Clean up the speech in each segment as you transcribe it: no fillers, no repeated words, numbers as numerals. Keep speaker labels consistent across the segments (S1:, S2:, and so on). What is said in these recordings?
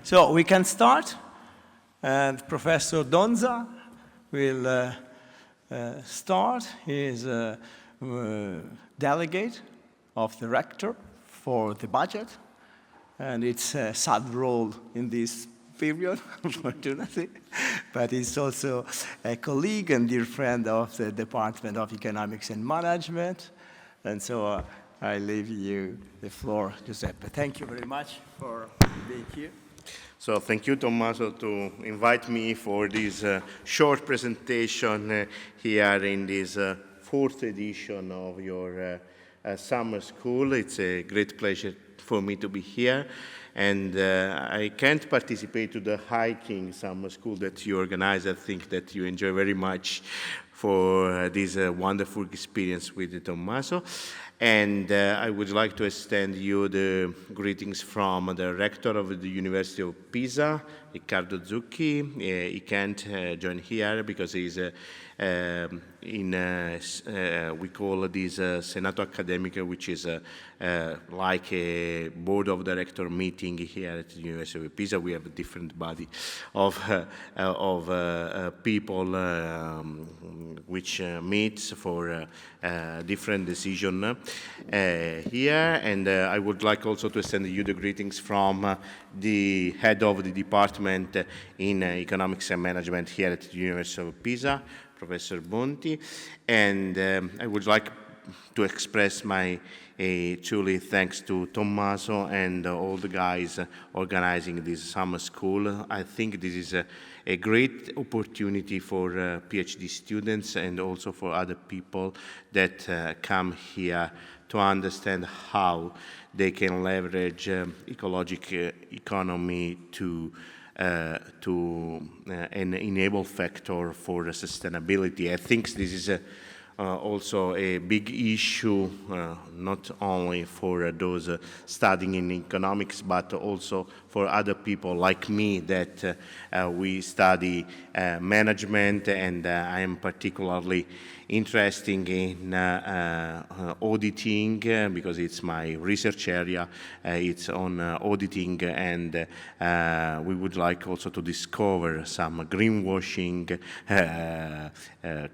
S1: So we can start, and Professor D'Onza will start. He is a delegate of the rector for the budget, and it's a sad role in this period, unfortunately, but he's also a colleague and dear friend of the Department of Economics and Management, and so I leave you the floor, Giuseppe. Thank you very much for being here.
S2: So thank you, Tommaso, to invite me for this short presentation here in this fourth edition of your summer school. It's a great pleasure for me to be here. And I can't participate to the hiking summer school that you organize. I think that you enjoy very much for this wonderful experience with Tommaso. And I would like to extend you the greetings from the rector of the University of Pisa, Riccardo Zucchi. He can't join here because he's we call this Senato Accademico, which is like a board of director meeting here at the University of Pisa. We have a different body of people which meets for different decision here. And I would like also to extend you the greetings from the head of the department in economics and management here at the University of Pisa, Professor Bonti, and I would like to express my truly thanks to Tommaso and all the guys organizing this summer school. I think this is a great opportunity for PhD students and also for other people that come here to understand how they can leverage ecological economy to an enable factor for sustainability. I think this is also a big issue, not only for those studying in economics, but also for other people like me that we study management, and I am particularly interested in auditing because it's my research area. It's on auditing, and we would like also to discover some greenwashing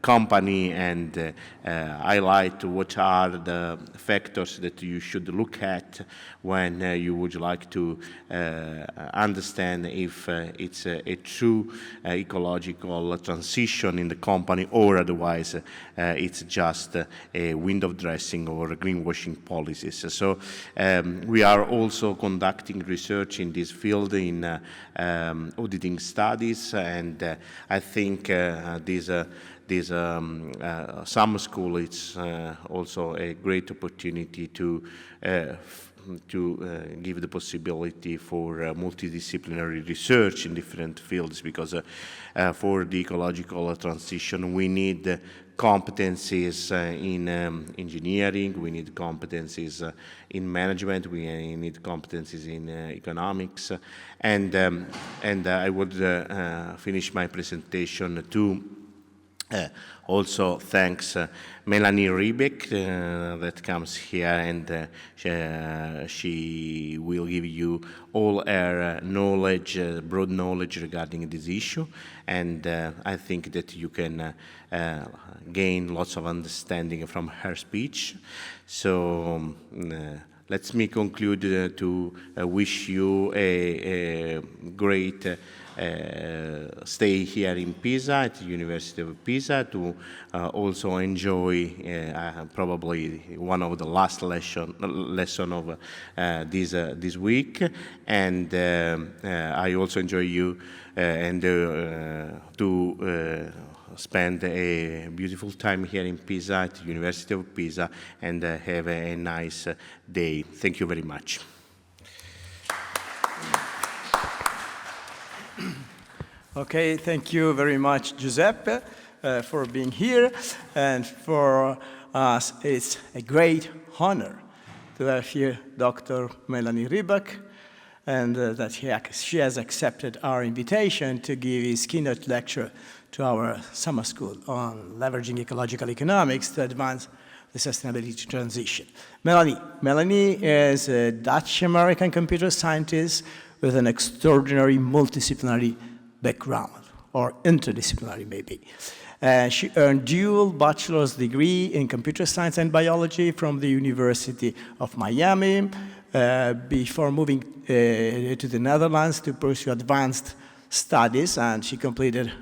S2: company and highlight what are the factors that you should look at when you would like to understand if it's a true ecological transition in the company, or otherwise it's just a window dressing or greenwashing policies. So we are also conducting research in this field in auditing studies, and I think this summer school is also a great opportunity to give the possibility for multidisciplinary research in different fields, because for the ecological transition we need competencies in engineering, we need competencies in management, we need competencies in economics, and I would finish my presentation to also thanks Melanie Rieback that comes here, and she will give you all her knowledge, broad knowledge regarding this issue, and I think that you can gain lots of understanding from her speech. So let me conclude to wish you a great stay here in Pisa, at the University of Pisa, to also enjoy probably one of the last lesson of this week, and I also enjoy you and to spend a beautiful time here in Pisa, at the University of Pisa, and have a nice day. Thank you very much.
S1: Okay, thank you very much, Giuseppe, for being here. And for us, it's a great honor to have here Dr. Melanie Rieback, and that she has accepted our invitation to give his keynote lecture to our summer school on leveraging ecological economics to advance the sustainability transition. Melanie is a Dutch-American computer scientist with an extraordinary multidisciplinary background, or interdisciplinary maybe. She earned dual bachelor's degree in computer science and biology from the University of Miami before moving to the Netherlands to pursue advanced studies, and she completed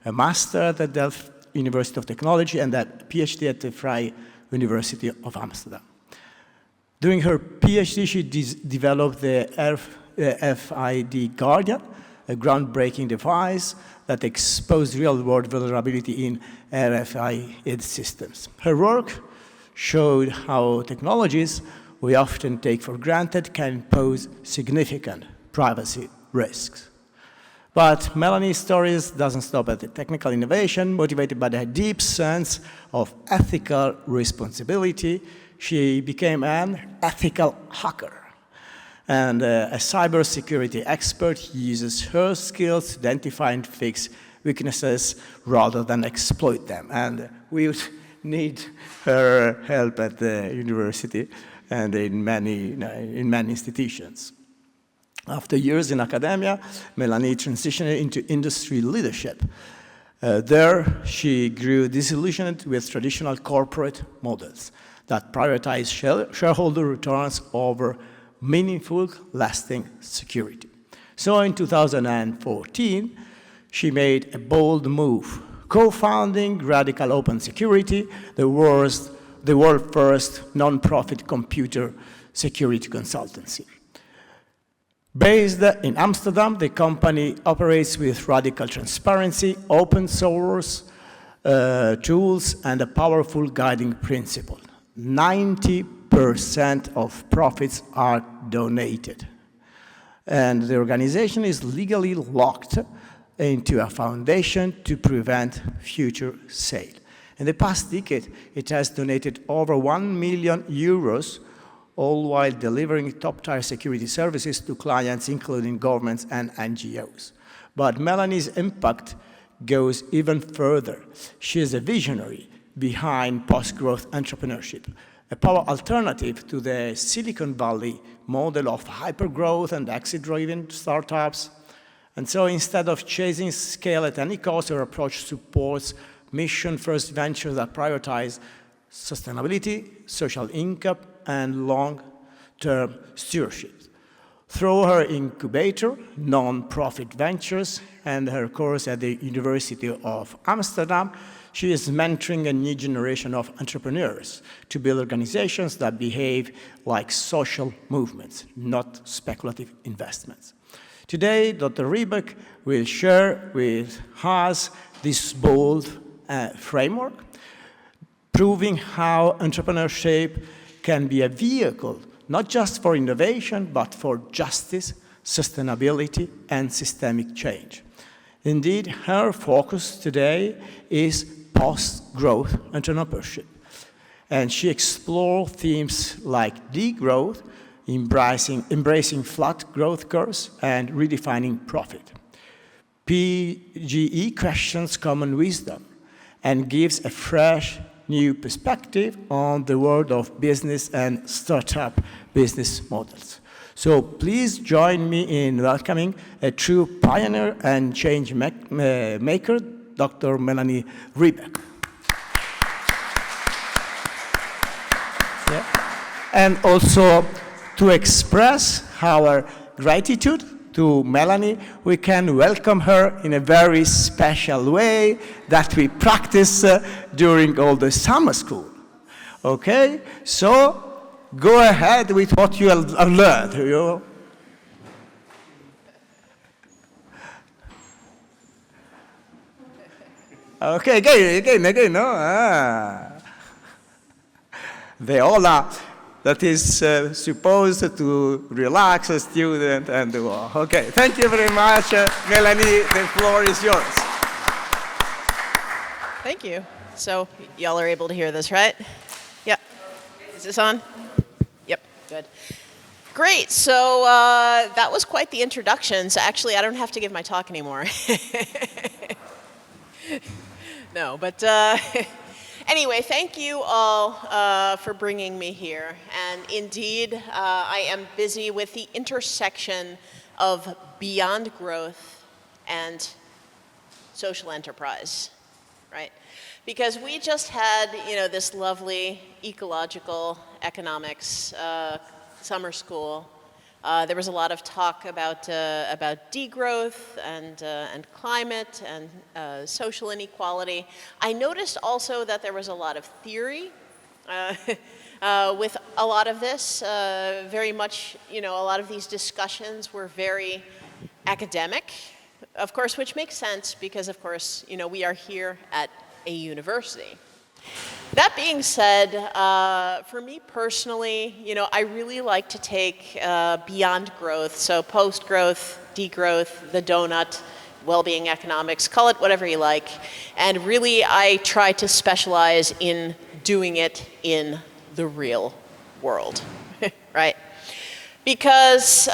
S1: a master at the Delft University of Technology and a PhD at the Vrije University of Amsterdam. During her PhD, she developed the RFID Guardian, a groundbreaking device that exposed real-world vulnerability in RFID systems. Her work showed how technologies we often take for granted can pose significant privacy risks. But Melanie's story doesn't stop at the technical innovation. Motivated by a deep sense of ethical responsibility, she became an ethical hacker. And a cybersecurity expert uses her skills to identify and fix weaknesses rather than exploit them. And we would need her help at the university and in many institutions. After years in academia, Melanie transitioned into industry leadership. There, she grew disillusioned with traditional corporate models that prioritize shareholder returns over meaningful, lasting security. So in 2014, she made a bold move, co-founding Radical Open Security, the world's first non-profit computer security consultancy. Based in Amsterdam, the company operates with radical transparency, open source tools, and a powerful guiding principle. 90% of profits are donated. And the organization is legally locked into a foundation to prevent future sale. In the past decade, it has donated over 1 million euros, all while delivering top-tier security services to clients, including governments and NGOs. But Melanie's impact goes even further. She is a visionary behind post-growth entrepreneurship, a power alternative to the Silicon Valley model of hyper-growth and exit-driven startups. And so instead of chasing scale at any cost, her approach supports mission-first ventures that prioritize sustainability, social income, and long-term stewardship. Through her incubator, non-profit ventures, and her course at the University of Amsterdam, she is mentoring a new generation of entrepreneurs to build organizations that behave like social movements, not speculative investments. Today, Dr. Rieback will share with us this bold framework, proving how entrepreneurship can be a vehicle, not just for innovation, but for justice, sustainability, and systemic change. Indeed, her focus today is post-growth entrepreneurship. And she explores themes like degrowth, embracing flat growth curves, and redefining profit. PGE questions common wisdom and gives a fresh, new perspective on the world of business and startup business models. So please join me in welcoming a true pioneer and change maker, Dr. Melanie Rieback. Yeah. And also to express our gratitude to Melanie, we can welcome her in a very special way that we practice during all the summer school. Okay? So go ahead with what you have learned. Okay, again, no? The aula that is supposed to relax a student and do all. Okay, thank you very much, Melanie. The floor is yours.
S3: Thank you. So y'all are able to hear this, right? Yep. Is this on? Yep, good. Great, so that was quite the introduction. So actually, I don't have to give my talk anymore. No, but anyway, thank you all for bringing me here. And indeed, I am busy with the intersection of beyond growth and social enterprise, right? Because we just had, this lovely ecological economics summer school. There was a lot of talk about degrowth and climate and social inequality. I noticed also that there was a lot of theory with a lot of this. Very much, a lot of these discussions were very academic, of course, which makes sense because, of course, we are here at a university. That being said, for me personally, I really like to take beyond growth, so post-growth, degrowth, the donut, well-being economics, call it whatever you like, and really I try to specialize in doing it in the real world, right? Because,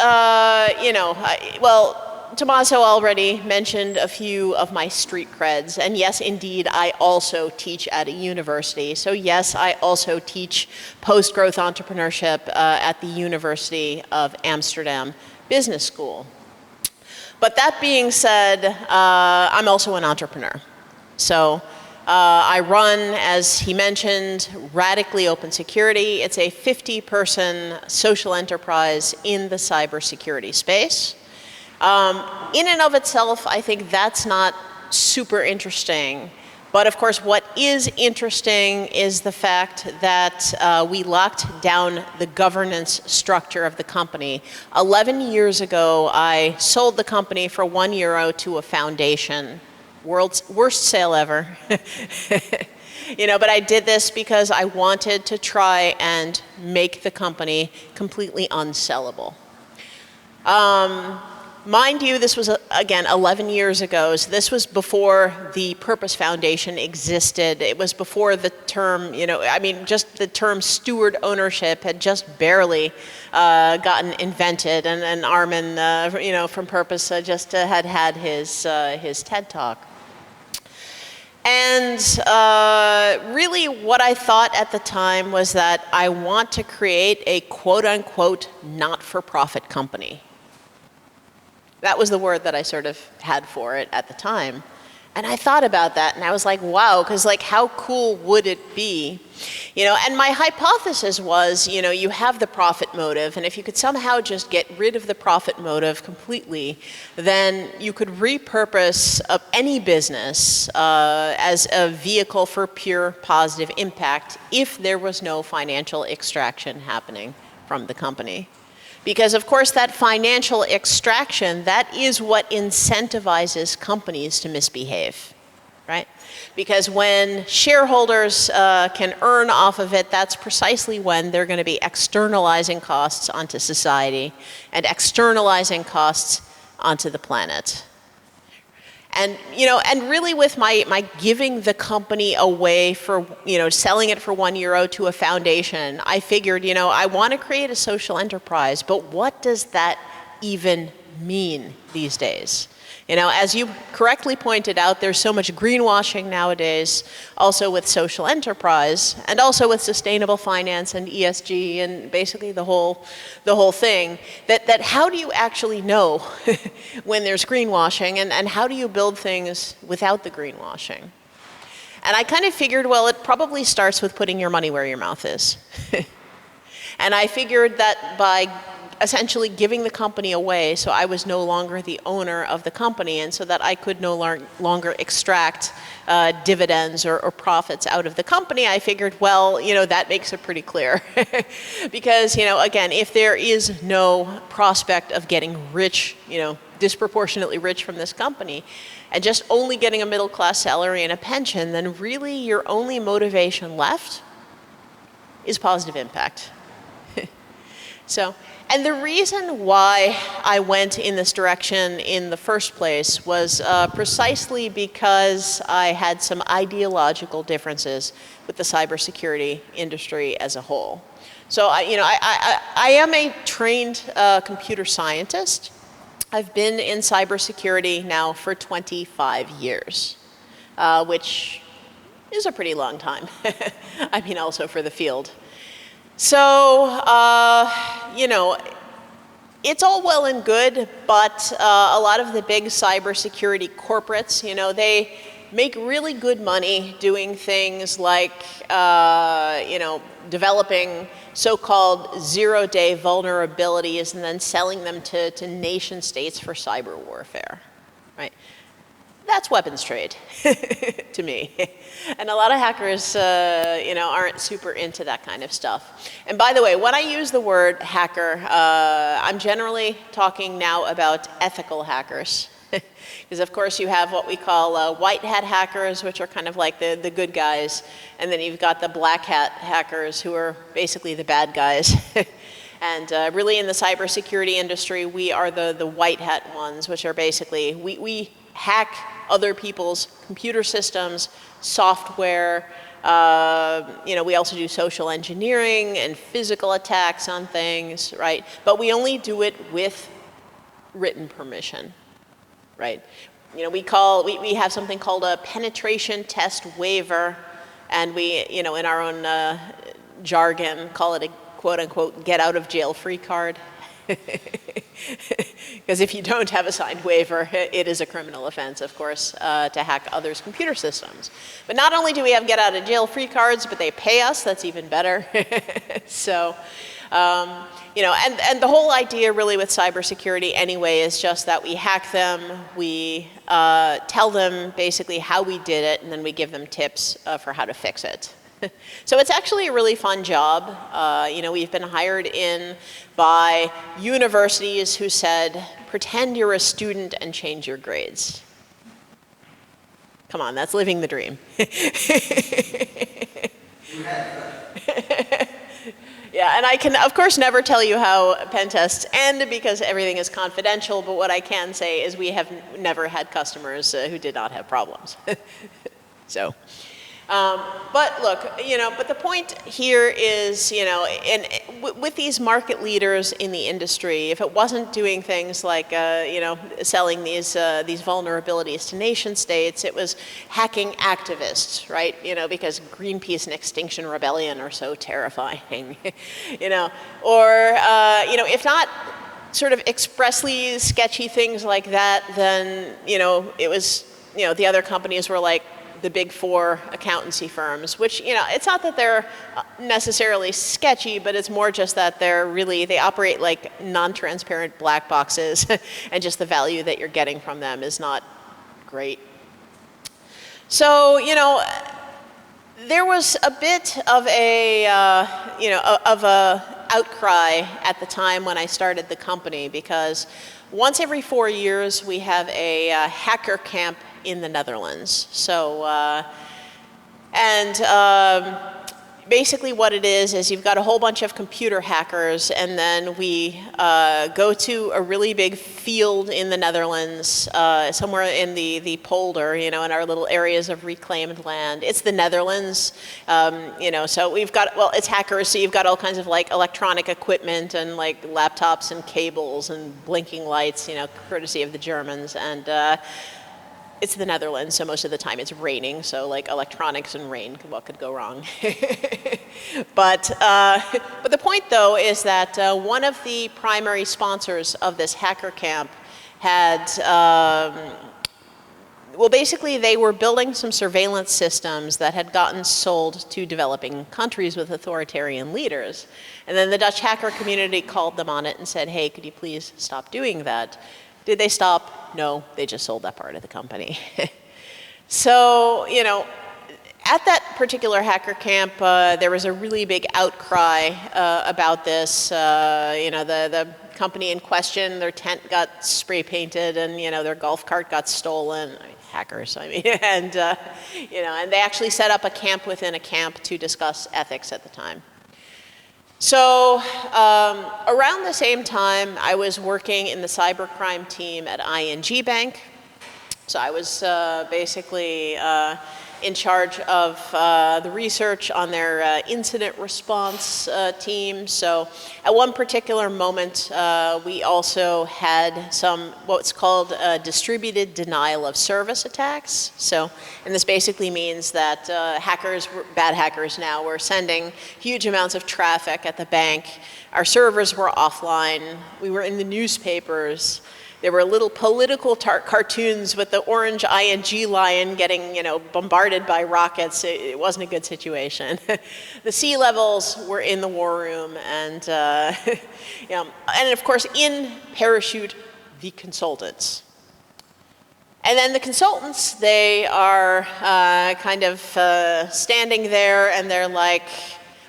S3: Tommaso already mentioned a few of my street creds, and yes, indeed, I also teach at a university. So yes, I also teach post-growth entrepreneurship at the University of Amsterdam Business School. But that being said, I'm also an entrepreneur. So I run, as he mentioned, Radically Open Security. It's a 50-person social enterprise in the cybersecurity space. In and of itself, I think that's not super interesting. But of course, what is interesting is the fact that we locked down the governance structure of the company. 11 years ago, I sold the company for €1 to a foundation. World's worst sale ever. But I did this because I wanted to try and make the company completely unsellable. Mind you, this was, again, 11 years ago, so this was before the Purpose Foundation existed. It was before the term, just the term steward ownership had just barely gotten invented, and Armin, from Purpose just had his TED Talk. And really what I thought at the time was that I want to create a quote-unquote not-for-profit company. That was the word that I sort of had for it at the time. And I thought about that, and I was like, wow, because how cool would it be? And my hypothesis was, you have the profit motive, and if you could somehow just get rid of the profit motive completely, then you could repurpose any business as a vehicle for pure positive impact if there was no financial extraction happening from the company. Because, of course, that financial extraction, that is what incentivizes companies to misbehave, right? Because when shareholders can earn off of it, that's precisely when they're going to be externalizing costs onto society and externalizing costs onto the planet. And, and really with my giving the company away for, selling it for €1 to a foundation, I figured, I want to create a social enterprise, but what does that even mean these days? As you correctly pointed out, there's so much greenwashing nowadays, also with social enterprise, and also with sustainable finance and ESG, and basically the whole thing, that how do you actually know when there's greenwashing, and how do you build things without the greenwashing? And I kind of figured, well, it probably starts with putting your money where your mouth is. And I figured that by essentially giving the company away, so I was no longer the owner of the company, and so that I could no longer extract dividends or profits out of the company, I figured, well, that makes it pretty clear. Because, again, if there is no prospect of getting rich, disproportionately rich from this company, and just only getting a middle-class salary and a pension, then really your only motivation left is positive impact. And the reason why I went in this direction in the first place was precisely because I had some ideological differences with the cybersecurity industry as a whole. So I am a trained computer scientist. I've been in cybersecurity now for 25 years, which is a pretty long time. also for the field. So, it's all well and good, but a lot of the big cybersecurity corporates, you know, they make really good money doing things like, you know, developing so-called zero-day vulnerabilities and then selling them to nation states for cyber warfare, right? That's weapons trade to me. And a lot of hackers, you know, aren't super into that kind of stuff. And by the way, when I use the word hacker, I'm generally talking now about ethical hackers. Because of course you have what we call white hat hackers, which are kind of like the good guys. And then you've got the black hat hackers who are basically the bad guys. And really in the cybersecurity industry, we are the white hat ones, which are basically, we hack other people's computer systems, software. You know, we also do social engineering and physical attacks on things, right? But we only do it with written permission, right? You know, we have something called a penetration test waiver, and we, you know, in our own jargon, call it a quote-unquote get-out-of-jail-free card. Because if you don't have a signed waiver, it is a criminal offense, of course, to hack others' computer systems. But not only do we have get-out-of-jail-free cards, but they pay us. That's even better. So, you know, and the whole idea really with cybersecurity anyway is just that we hack them, we tell them basically how we did it, and then we give them tips for how to fix it. So it's actually a really fun job. You know, we've been hired in by universities who said, pretend you're a student and change your grades. Come on, that's living the dream. Yeah, and I can, of course, never tell you how pen tests end because everything is confidential, but what I can say is we have never had customers who did not have problems. So. But look, you know, but the point here is, you know, with these market leaders in the industry, if it wasn't doing things like, you know, selling these vulnerabilities to nation states, it was hacking activists, right? You know, because Greenpeace and Extinction Rebellion are so terrifying, you know, or, you know, if not sort of expressly sketchy things like that, then, you know, it was, you know, the other companies were like, the big four accountancy firms, which, you know, it's not that they're necessarily sketchy, but it's more just that they operate like non-transparent black boxes and just the value that you're getting from them is not great. So, you know, there was a bit of a, you know, of a outcry at the time when I started the company because once every 4 years we have a hacker camp in the Netherlands. So, basically what it is you've got a whole bunch of computer hackers and then we go to a really big field in the Netherlands, somewhere in the polder, you know, in our little areas of reclaimed land. It's the Netherlands, you know, so we've got, well, it's hackers, so you've got all kinds of like electronic equipment and like laptops and cables and blinking lights, you know, courtesy of the Germans. And it's the Netherlands, so most of the time it's raining, so like electronics and rain, what could go wrong? But the point though is that one of the primary sponsors of this hacker camp had, well basically they were building some surveillance systems that had gotten sold to developing countries with authoritarian leaders. And then the Dutch hacker community called them on it and said, hey, could you please stop doing that? Did they stop? No, they just sold that part of the company. So, you know, at that particular hacker camp, there was a really big outcry about this. You know, the company in question, their tent got spray painted and, you know, their golf cart got stolen. Hackers, I mean, and, you know, and they actually set up a camp within a camp to discuss ethics at the time. So around the same time, I was working in the cybercrime team at ING Bank. So I was basically in charge of the research on their incident response team. So at one particular moment, we also had some what's called distributed denial of service attacks. So, and this basically means that hackers, bad hackers now, were sending huge amounts of traffic at the bank. Our servers were offline. We were in the newspapers. There were little political cartoons with the orange ING lion getting, bombarded by rockets. It wasn't a good situation. The sea levels were in the war room, and and of course in parachute the consultants. And then the consultants, they are kind of standing there, and they're like,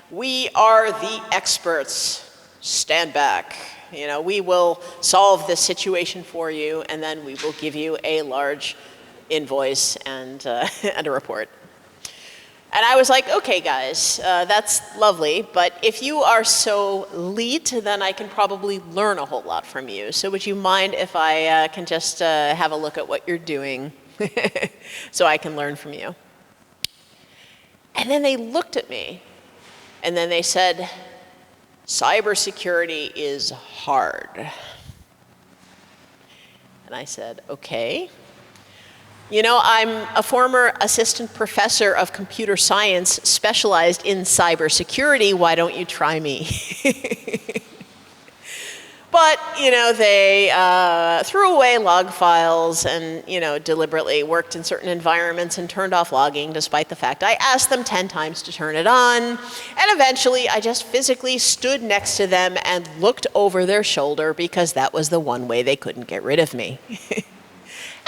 S3: "We are the experts. Stand back. We will solve this situation for you, and then we will give you a large invoice and, and a report." And I was like, okay, guys, that's lovely, but if you are so elite, then I can probably learn a whole lot from you. So would you mind if I can just have a look at what you're doing so I can learn from you? And then they looked at me, and then they said, "Cybersecurity is hard." And I said, okay. I'm a former assistant professor of computer science specialized in cybersecurity. Why don't you try me? But, they threw away log files and, deliberately worked in certain environments and turned off logging despite the fact I asked them 10 times to turn it on. And eventually, I just physically stood next to them and looked over their shoulder because that was the one way they couldn't get rid of me.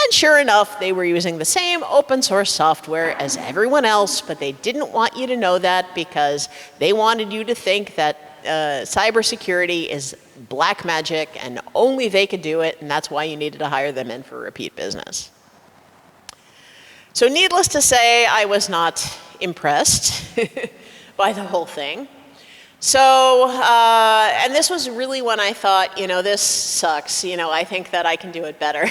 S3: And sure enough, they were using the same open source software as everyone else, but they didn't want you to know that because they wanted you to think that cybersecurity is black magic and only they could do it, and that's why you needed to hire them in for repeat business. So needless to say, I was not impressed by the whole thing. So, and this was really when I thought, this sucks. I think that I can do it better.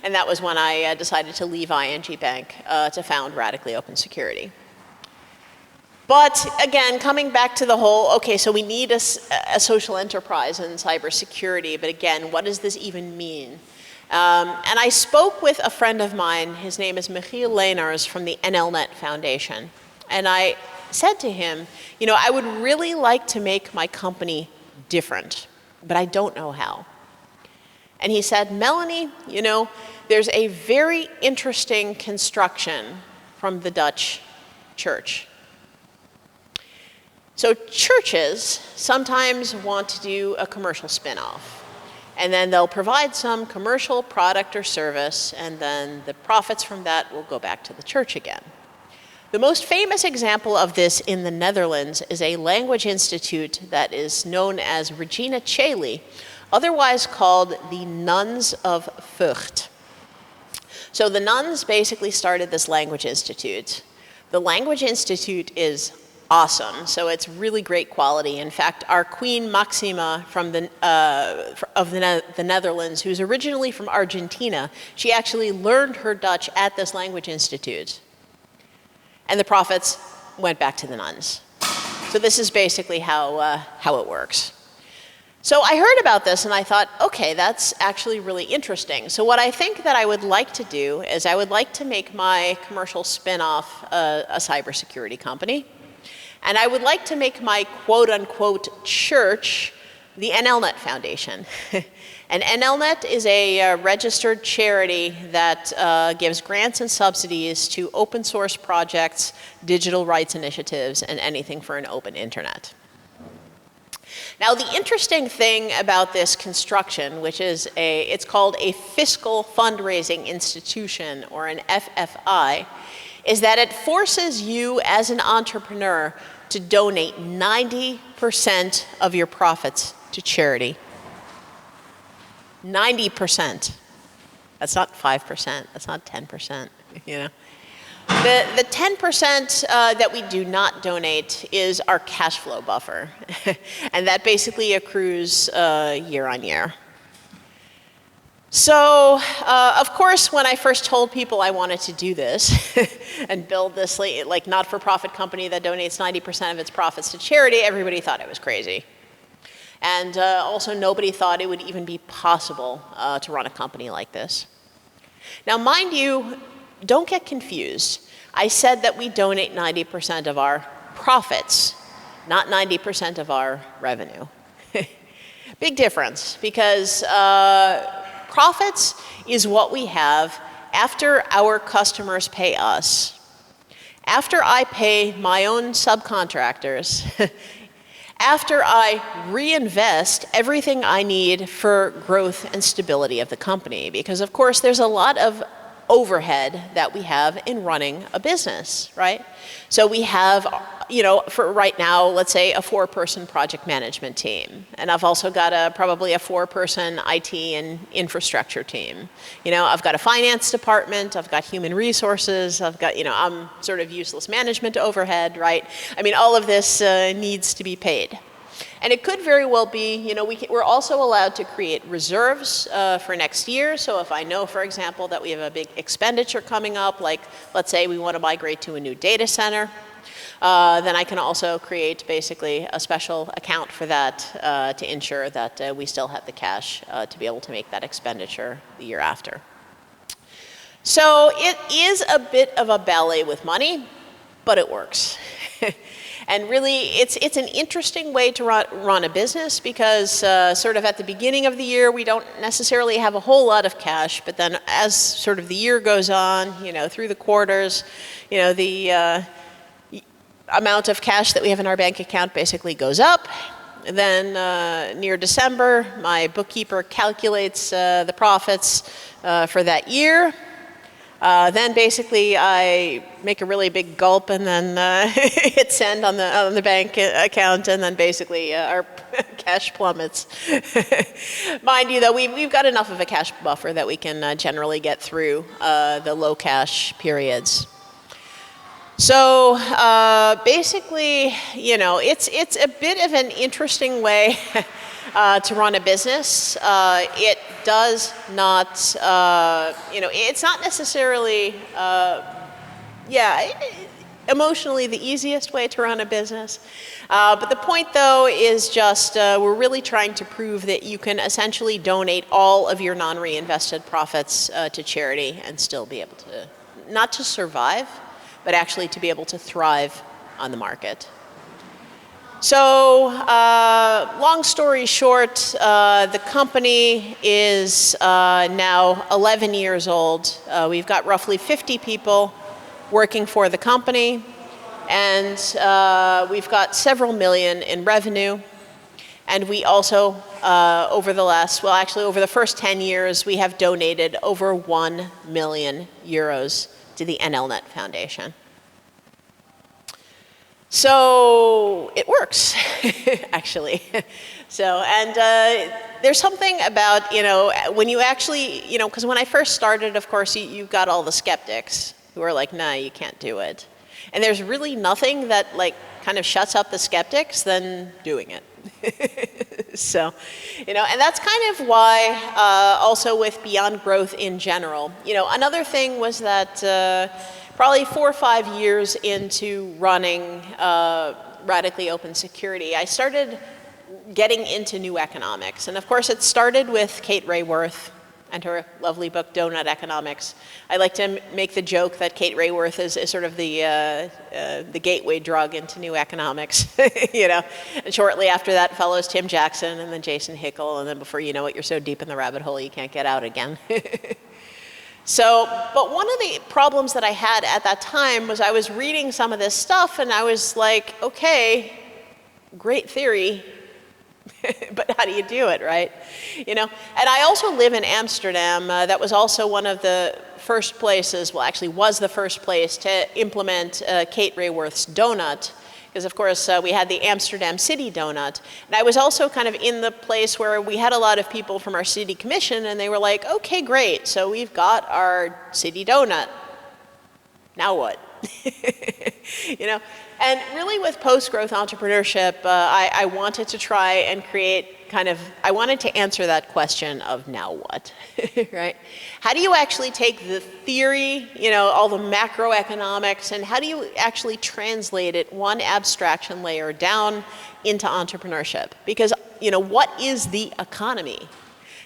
S3: And that was when I decided to leave ING Bank to found Radically Open Security. But again, coming back to the whole, okay, so we need a social enterprise in cybersecurity, but again, what does this even mean? And I spoke with a friend of mine, his name is Michiel Leenaars from the NLNet Foundation, and I said to him, I would really like to make my company different, but I don't know how. And he said, Melanie, there's a very interesting construction from the Dutch church. So churches sometimes want to do a commercial spin-off, and then they'll provide some commercial product or service, and then the profits from that will go back to the church again. The most famous example of this in the Netherlands is a language institute that is known as Regina Caeli, otherwise called the Nuns of Vught. So the nuns basically started this language institute. The language institute is awesome, so it's really great quality. In fact, our Queen Maxima from the Netherlands, who's originally from Argentina, she actually learned her Dutch at this language institute. And the profits went back to the nuns. So this is basically how it works. So I heard about this and I thought, okay, that's actually really interesting. So what I think that I would like to do is I would like to make my commercial spin-off a cybersecurity company. And I would like to make my quote-unquote church the NLNet Foundation. And NLNet is a registered charity that gives grants and subsidies to open source projects, digital rights initiatives, and anything for an open internet. Now, the interesting thing about this construction, which is it's called a fiscal fundraising institution, or an FFI, is that it forces you as an entrepreneur to donate 90% of your profits to charity. 90%. That's not 5%, that's not 10%, The 10% that we do not donate is our cash flow buffer, and that basically accrues year on year. So, of course, when I first told people I wanted to do this and build this like not-for-profit company that donates 90% of its profits to charity, everybody thought I was crazy. And also nobody thought it would even be possible to run a company like this. Now, mind you, don't get confused. I said that we donate 90% of our profits, not 90% of our revenue. Big difference, because profits is what we have after our customers pay us. After I pay my own subcontractors, after I reinvest everything I need for growth and stability of the company, because of course there's a lot of overhead that we have in running a business, right? So we have, you know, for right now, let's say a 4-person project management team. And I've also got probably a 4-person IT and infrastructure team. You know, I've got a finance department, I've got human resources, I've got, you know, I'm sort of useless management overhead, right? I mean, all of this needs to be paid. And it could very well be, you know, we're also allowed to create reserves for next year. So if I know, for example, that we have a big expenditure coming up, like let's say we want to migrate to a new data center, then I can also create basically a special account for that to ensure that we still have the cash to be able to make that expenditure the year after. So it is a bit of a ballet with money, but it works. And really, it's an interesting way to run a business because sort of at the beginning of the year, we don't necessarily have a whole lot of cash, but then as sort of the year goes on, you know, through the quarters, you know, the amount of cash that we have in our bank account basically goes up. Then near December, my bookkeeper calculates the profits for that year. Then basically I make a really big gulp and then hit send on the bank account, and then basically our cash plummets. Mind you, though, we've got enough of a cash buffer that we can generally get through the low cash periods. So basically, you know, it's a bit of an interesting way to run a business. It does not, you know, it's not necessarily, emotionally the easiest way to run a business. But the point, though, is just we're really trying to prove that you can essentially donate all of your non-reinvested profits to charity and still be able to, not to survive, but actually to be able to thrive on the market. So, long story short, the company is now 11 years old. We've got roughly 50 people working for the company, and we've got several million in revenue. And we also, over the first 10 years, we have donated over 1 million euros to the NLNet Foundation. So it works, actually. So, and there's something about, you know, when you actually, you know, because when I first started, of course, you've got all the skeptics who are like, nah, you can't do it. And there's really nothing that, like, kind of shuts up the skeptics than doing it. So, you know, and that's kind of why, also with Beyond Growth in general, you know, another thing was that probably 4 or 5 years into running Radically Open Security, I started getting into new economics. And of course, it started with Kate Raworth and her lovely book, Donut Economics. I like to make the joke that Kate Raworth is sort of the gateway drug into new economics, you know. And shortly after that follows Tim Jackson and then Jason Hickel, and then before you know it, you're so deep in the rabbit hole you can't get out again. So, but one of the problems that I had at that time was I was reading some of this stuff and I was like, okay, great theory, but how do you do it, right? You know, and I also live in Amsterdam. That was also one of the first places, well, actually was the first place to implement Kate Raworth's donut. Because, of course, we had the Amsterdam City Donut. And I was also kind of in the place where we had a lot of people from our city commission, and they were like, okay, great, so we've got our city donut. Now what? You know? And really with post-growth entrepreneurship, I wanted to try and create I wanted to answer that question of now what, right? How do you actually take the theory, all the macroeconomics, and how do you actually translate it one abstraction layer down into entrepreneurship? Because, what is the economy?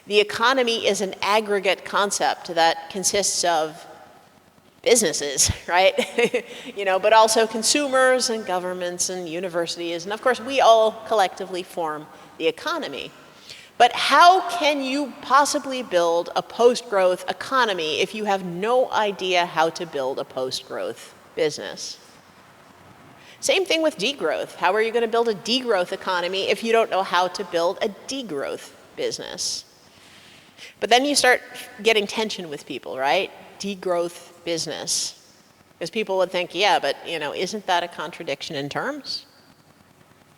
S3: The economy is an aggregate concept that consists of businesses, right? But also consumers and governments and universities, and of course we all collectively form the economy. But how can you possibly build a post-growth economy if you have no idea how to build a post-growth business? Same thing with degrowth. How are you going to build a degrowth economy if you don't know how to build a degrowth business? But then you start getting tension with people, right? Degrowth business. Because people would think, yeah, but isn't that a contradiction in terms?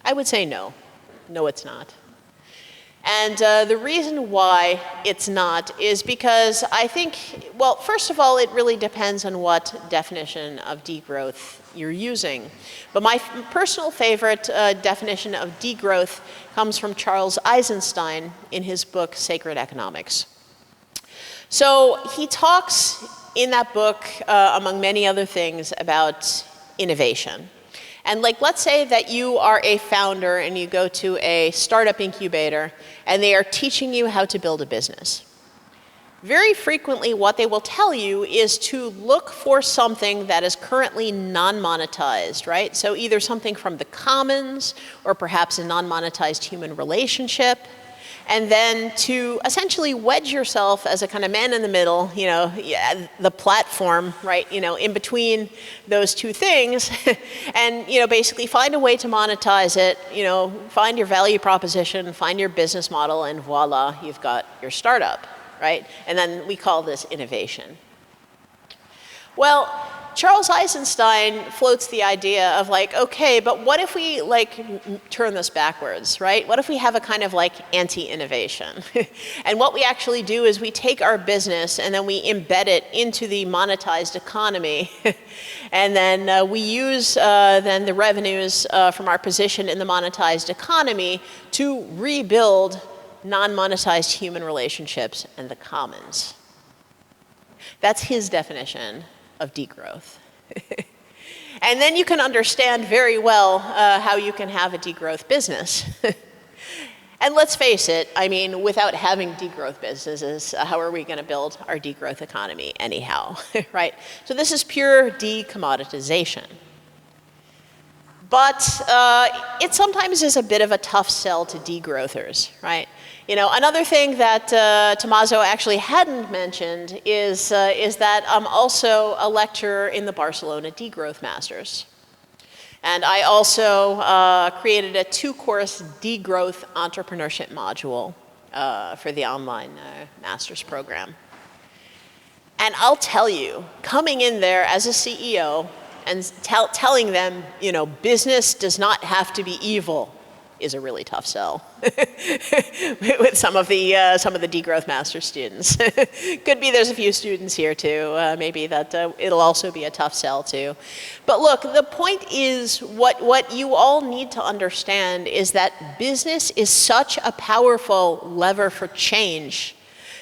S3: I would say no. No, it's not. And the reason why it's not is because I think, well, first of all, it really depends on what definition of degrowth you're using. But my personal favorite definition of degrowth comes from Charles Eisenstein in his book, Sacred Economics. So he talks in that book, among many other things, about innovation. And let's say that you are a founder and you go to a startup incubator and they are teaching you how to build a business. Very frequently, what they will tell you is to look for something that is currently non-monetized, right? So either something from the commons or perhaps a non-monetized human relationship. And then to essentially wedge yourself as a kind of man in the middle, the platform, right, in between those two things, and, basically find a way to monetize it, find your value proposition, find your business model, and voila, you've got your startup, right? And then we call this innovation. Well, Charles Eisenstein floats the idea of okay, but what if we turn this backwards, right? What if we have a kind of anti-innovation? And what we actually do is we take our business and then we embed it into the monetized economy. And then we use then the revenues from our position in the monetized economy to rebuild non-monetized human relationships and the commons. That's his definition of degrowth. And then you can understand very well how you can have a degrowth business. And let's face it, without having degrowth businesses, how are we going to build our degrowth economy anyhow, right? So this is pure decommoditization. But it sometimes is a bit of a tough sell to degrowthers, right? Another thing that Tommaso actually hadn't mentioned is that I'm also a lecturer in the Barcelona Degrowth Masters. And I also created a 2-course degrowth entrepreneurship module for the online master's program. And I'll tell you, coming in there as a CEO and telling them, business does not have to be evil is a really tough sell with some of the degrowth master students. Could be there's a few students here too, maybe that it'll also be a tough sell too. But look, the point is what you all need to understand is that business is such a powerful lever for change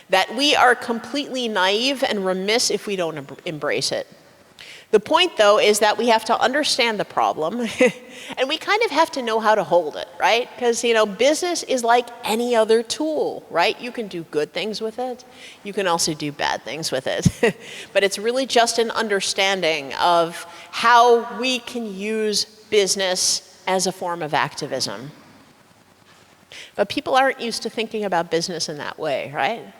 S3: that we are completely naive and remiss if we don't embrace it. The point, though, is that we have to understand the problem, and we kind of have to know how to hold it, right? Because, business is like any other tool, right? You can do good things with it. You can also do bad things with it. But it's really just an understanding of how we can use business as a form of activism. But people aren't used to thinking about business in that way, right?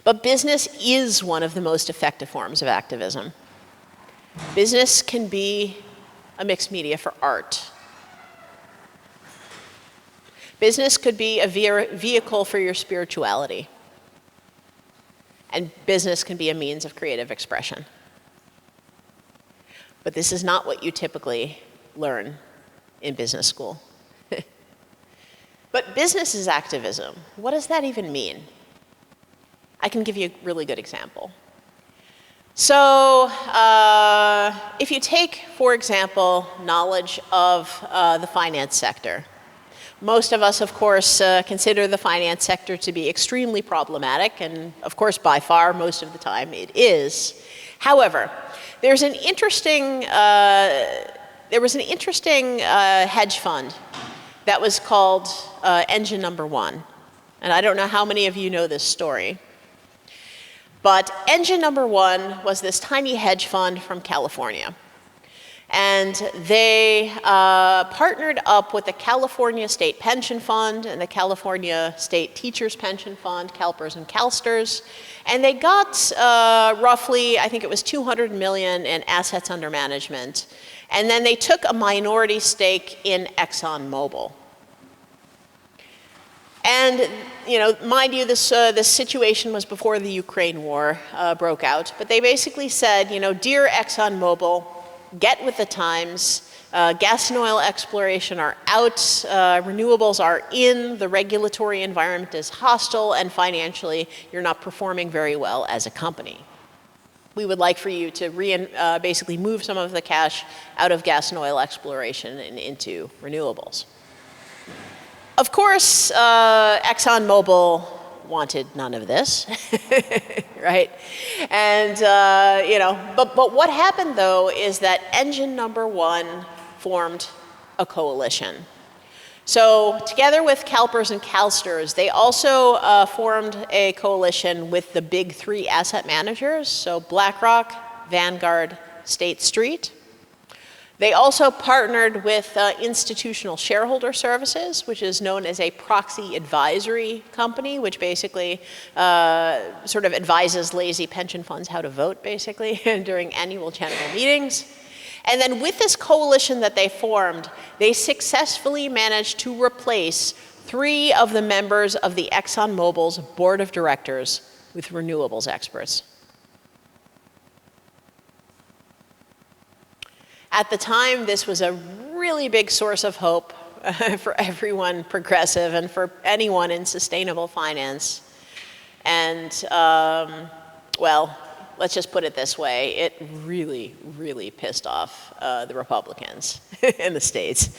S3: But business is one of the most effective forms of activism. Business can be a mixed media for art. Business could be a vehicle for your spirituality. And business can be a means of creative expression. But this is not what you typically learn in business school. But business is activism. What does that even mean? I can give you a really good example. So if you take, for example, knowledge of the finance sector, Most of us, of course, consider the finance sector to be extremely problematic, and of course, by far, most of the time, it is. However, there was an interesting hedge fund that was called Engine Number One. And I don't know how many of you know this story. But Engine Number One was this tiny hedge fund from California. And they partnered up with the California State Pension Fund and the California State Teachers Pension Fund, CalPERS and CalSTRS, and they got roughly, I think it was 200 million in assets under management. And then they took a minority stake in ExxonMobil. And, you know, mind you, this situation was before the Ukraine war broke out, but they basically said, you know, dear ExxonMobil, get with the times. Gas and oil exploration are out, renewables are in, the regulatory environment is hostile, and financially, you're not performing very well as a company. We would like for you to basically move some of the cash out of gas and oil exploration and into renewables. Of course, ExxonMobil wanted none of this, right? And, you know, but what happened though is that Engine Number One formed a coalition. So together with CalPERS and CalSTRS, they also formed a coalition with the big three asset managers, so BlackRock, Vanguard, State Street. They also partnered with Institutional Shareholder Services, which is known as a proxy advisory company, which basically sort of advises lazy pension funds how to vote, basically, during annual general meetings. And then with this coalition that they formed, they successfully managed to replace 3 of the members of the ExxonMobil's board of directors with renewables experts. At the time, this was a really big source of hope for everyone progressive and for anyone in sustainable finance. And, well, let's just put it this way, it really, really pissed off the Republicans in the States.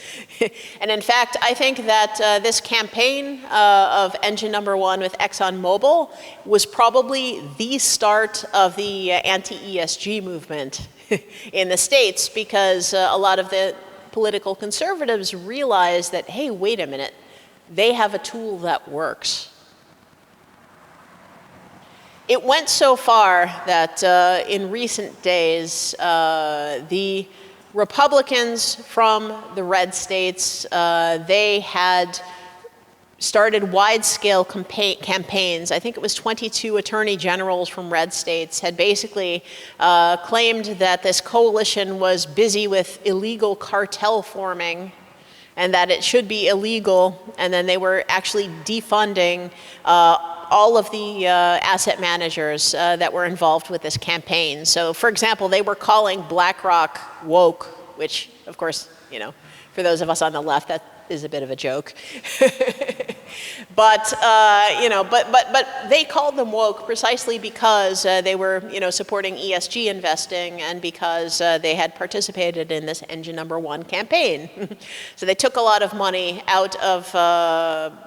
S3: And in fact, I think that this campaign of Engine Number One with ExxonMobil was probably the start of the anti-ESG movement in the States, because a lot of the political conservatives realized that, hey, wait a minute, they have a tool that works. It went so far that in recent days, the Republicans from the red states, they had started wide-scale campaigns. I think it was 22 attorney generals from red states had basically claimed that this coalition was busy with illegal cartel forming and that it should be illegal, and then they were actually defunding all of the asset managers that were involved with this campaign. So, for example, they were calling BlackRock woke, which, of course, you know, for those of us on the left, that is a bit of a joke. But you know, but they called them woke precisely because they were, you know, supporting ESG investing and because they had participated in this Engine Number One campaign. So they took a lot of money out of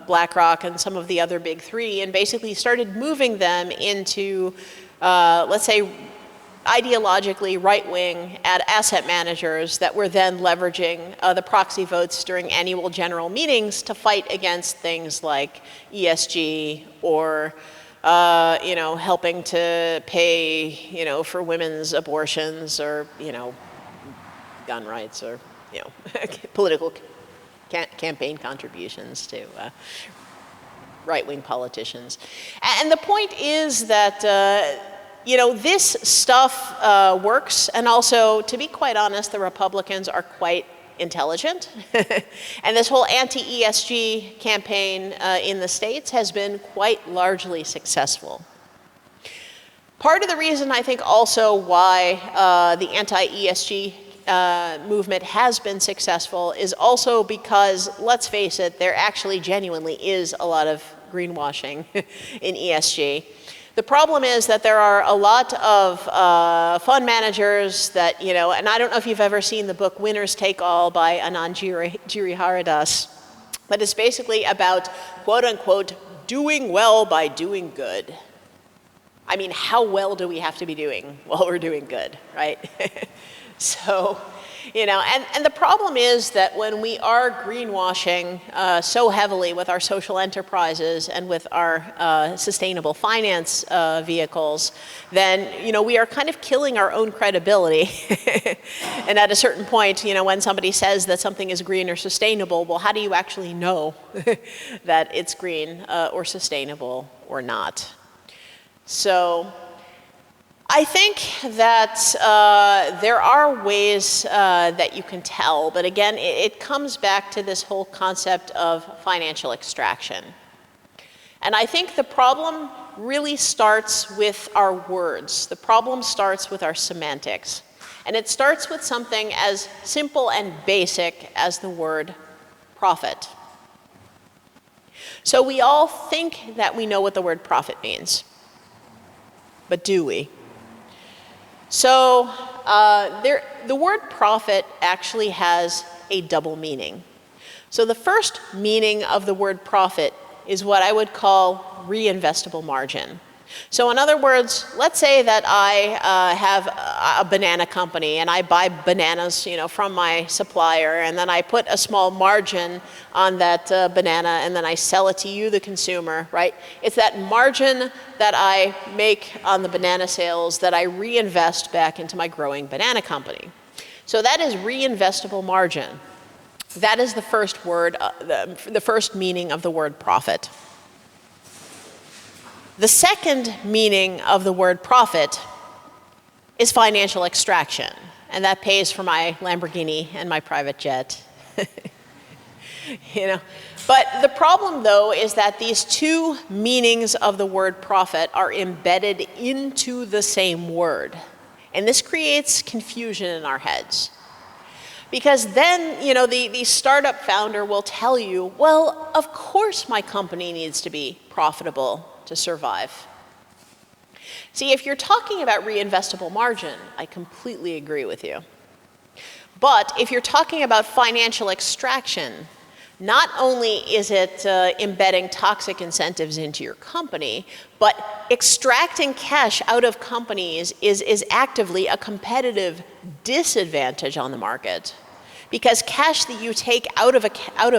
S3: BlackRock and some of the other big three and basically started moving them into, let's say, ideologically right-wing asset managers that were then leveraging the proxy votes during annual general meetings to fight against things like ESG or you know, helping to pay, you know, for women's abortions or, you know, gun rights or, you know, political campaign contributions to right-wing politicians. And the point is that you know, this stuff works, and also, to be quite honest, the Republicans are quite intelligent. And this whole anti-ESG campaign in the States has been quite largely successful. Part of the reason I think also why the anti-ESG movement has been successful is also because, let's face it, there actually genuinely is a lot of greenwashing in ESG. The problem is that there are a lot of fund managers that, you know, and I don't know if you've ever seen the book Winners Take All by Anand Giriharidas, but it's basically about, quote unquote, doing well by doing good. I mean, how well do we have to be doing while we're doing good, right? So, you know, and the problem is that when we are greenwashing so heavily with our social enterprises and with our sustainable finance vehicles, then, you know, we are kind of killing our own credibility. And at a certain point, you know, when somebody says that something is green or sustainable, well, how do you actually know that it's green or sustainable or not? So I think that there are ways that you can tell, but again, it comes back to this whole concept of financial extraction. And I think the problem really starts with our words. The problem starts with our semantics. And it starts with something as simple and basic as the word profit. So we all think that we know what the word profit means. But do we? So the word profit actually has a double meaning. So the first meaning of the word profit is what I would call reinvestable margin. So in other words, let's say that I have a banana company and I buy bananas, you know, from my supplier, and then I put a small margin on that banana, and then I sell it to you, the consumer, right? It's that margin that I make on the banana sales that I reinvest back into my growing banana company. So that is reinvestable margin. That is the first word, the first meaning of the word profit. The second meaning of the word profit is financial extraction, and that pays for my Lamborghini and my private jet. You know, but the problem, though, is that these two meanings of the word profit are embedded into the same word, and this creates confusion in our heads. Because then, you know, the startup founder will tell you, well, of course my company needs to be profitable to survive. See, if you're talking about reinvestable margin, I completely agree with you. But if you're talking about financial extraction, not only is it embedding toxic incentives into your company, but extracting cash out of companies is actively a competitive disadvantage on the market. Because cash that you take out of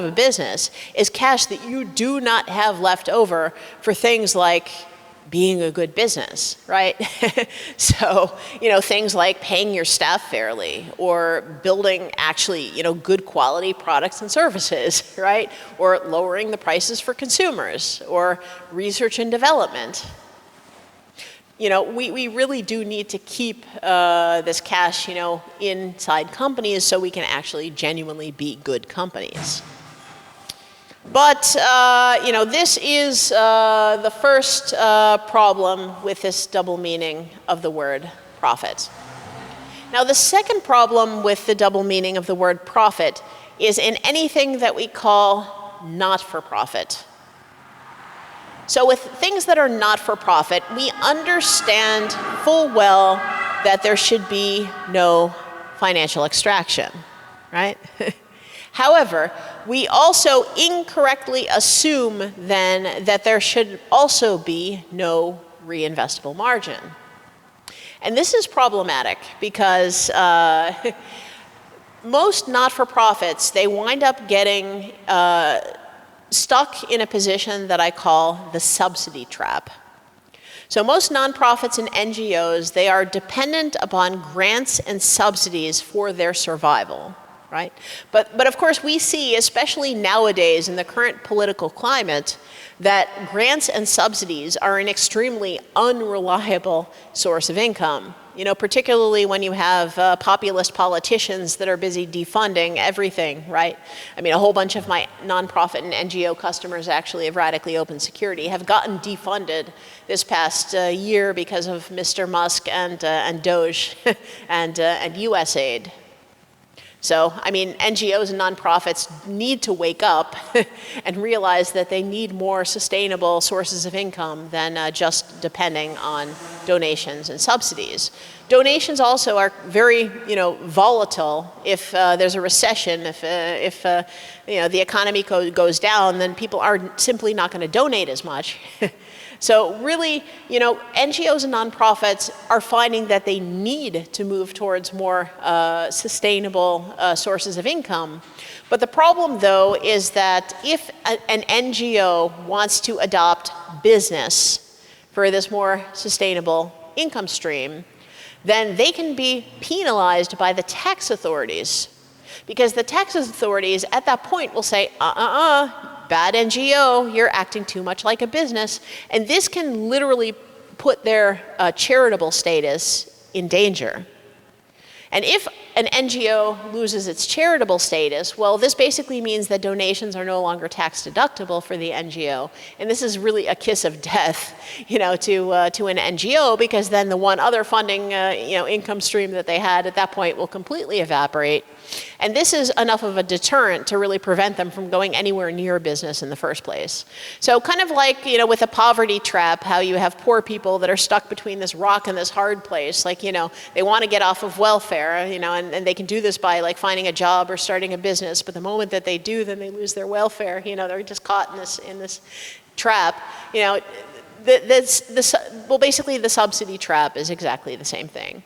S3: a business is cash that you do not have left over for things like being a good business, right? So, you know, things like paying your staff fairly, or building actually, you know, good quality products and services, right? Or lowering the prices for consumers, or research and development. You know, we really do need to keep this cash, you know, inside companies so we can actually genuinely be good companies. But, you know, this is the first problem with this double meaning of the word profit. Now, the second problem with the double meaning of the word profit is in anything that we call not-for-profit. So with things that are not-for-profit, we understand full well that there should be no financial extraction, right? However, we also incorrectly assume then that there should also be no reinvestable margin. And this is problematic because most not-for-profits, they wind up getting stuck in a position that I call the subsidy trap. So most nonprofits and NGOs, they are dependent upon grants and subsidies for their survival, right? But of course we see, especially nowadays in the current political climate, that grants and subsidies are an extremely unreliable source of income. You know, particularly when you have populist politicians that are busy defunding everything, right? I mean, a whole bunch of my nonprofit and NGO customers actually of Radically Open Security have gotten defunded this past year because of Mr. Musk and Doge and USAID. So, I mean, NGOs and nonprofits need to wake up and realize that they need more sustainable sources of income than just depending on donations and subsidies. Donations also are very, volatile. If there's a recession, if the economy goes down, then people are simply not going to donate as much. So really, NGOs and nonprofits are finding that they need to move towards more sustainable sources of income. But the problem, though, is that if an NGO wants to adopt business for this more sustainable income stream, then they can be penalized by the tax authorities. Because the tax authorities at that point will say, bad NGO, you're acting too much like a business. And this can literally put their charitable status in danger. And if an NGO loses its charitable status, well, this basically means that donations are no longer tax deductible for the NGO. And this is really a kiss of death, to an NGO, because then the one other funding, income stream that they had at that point will completely evaporate. And this is enough of a deterrent to really prevent them from going anywhere near business in the first place. So kind of like, with a poverty trap, how you have poor people that are stuck between this rock and this hard place, like, they want to get off of welfare, and they can do this by like finding a job or starting a business, but the moment that they do, then they lose their welfare, they're just caught in this trap, basically the subsidy trap is exactly the same thing.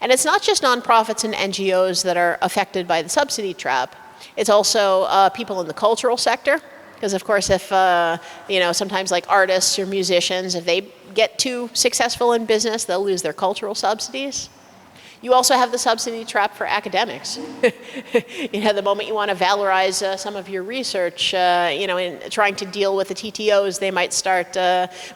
S3: And it's not just nonprofits and NGOs that are affected by the subsidy trap. It's also people in the cultural sector. Because of course, if, sometimes like artists or musicians, if they get too successful in business, they'll lose their cultural subsidies. You also have the subsidy trap for academics. The moment you want to valorize some of your research, in trying to deal with the TTOs, they might start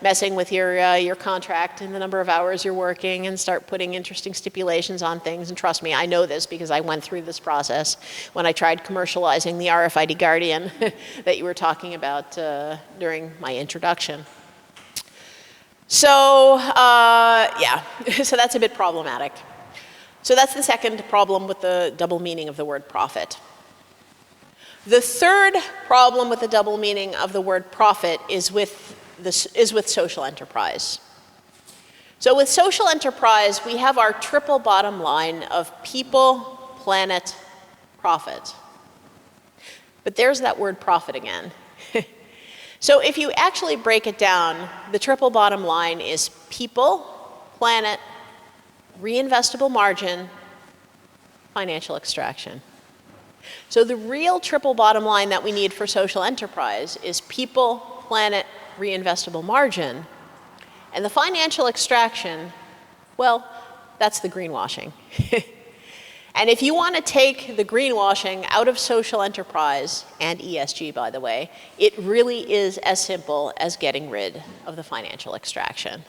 S3: messing with your contract and the number of hours you're working and start putting interesting stipulations on things. And trust me, I know this because I went through this process when I tried commercializing the RFID Guardian that you were talking about during my introduction. So, so that's a bit problematic. So that's the second problem with the double meaning of the word profit. The third problem with the double meaning of the word profit is with social enterprise. So with social enterprise, we have our triple bottom line of people, planet, profit. But there's that word profit again. So if you actually break it down, the triple bottom line is people, planet, reinvestable margin, financial extraction. So the real triple bottom line that we need for social enterprise is people, planet, reinvestable margin. And the financial extraction, well, that's the greenwashing. And if you want to take the greenwashing out of social enterprise, and ESG by the way, it really is as simple as getting rid of the financial extraction.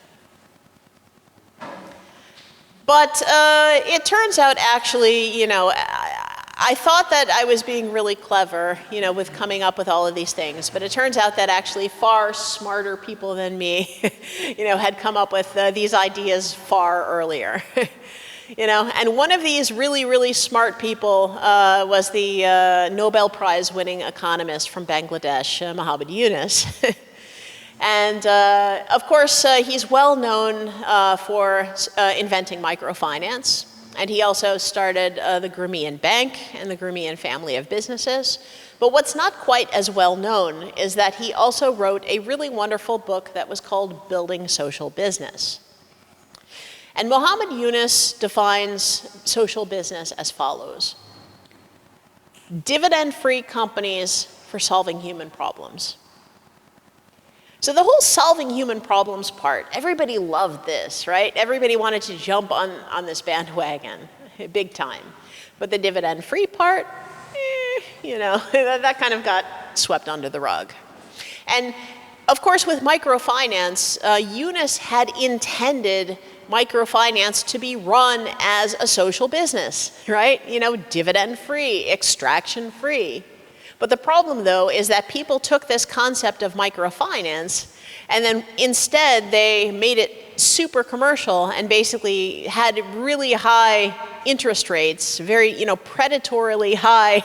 S3: But it turns out actually, I thought that I was being really clever, with coming up with all of these things. But it turns out that actually far smarter people than me, had come up with these ideas far earlier. And one of these really, really smart people was the Nobel Prize winning economist from Bangladesh, Muhammad Yunus. And of course, he's well known for inventing microfinance. And he also started the Grameen Bank and the Grameen family of businesses. But what's not quite as well known is that he also wrote a really wonderful book that was called Building Social Business. And Muhammad Yunus defines social business as follows: dividend-free companies for solving human problems. So the whole solving human problems part, everybody loved this, right? Everybody wanted to jump on this bandwagon, big time. But the dividend-free part, that kind of got swept under the rug. And of course, with microfinance, Yunus had intended microfinance to be run as a social business, right? Dividend-free, extraction-free. But the problem, though, is that people took this concept of microfinance and then instead they made it super commercial and basically had really high interest rates, very, predatorily high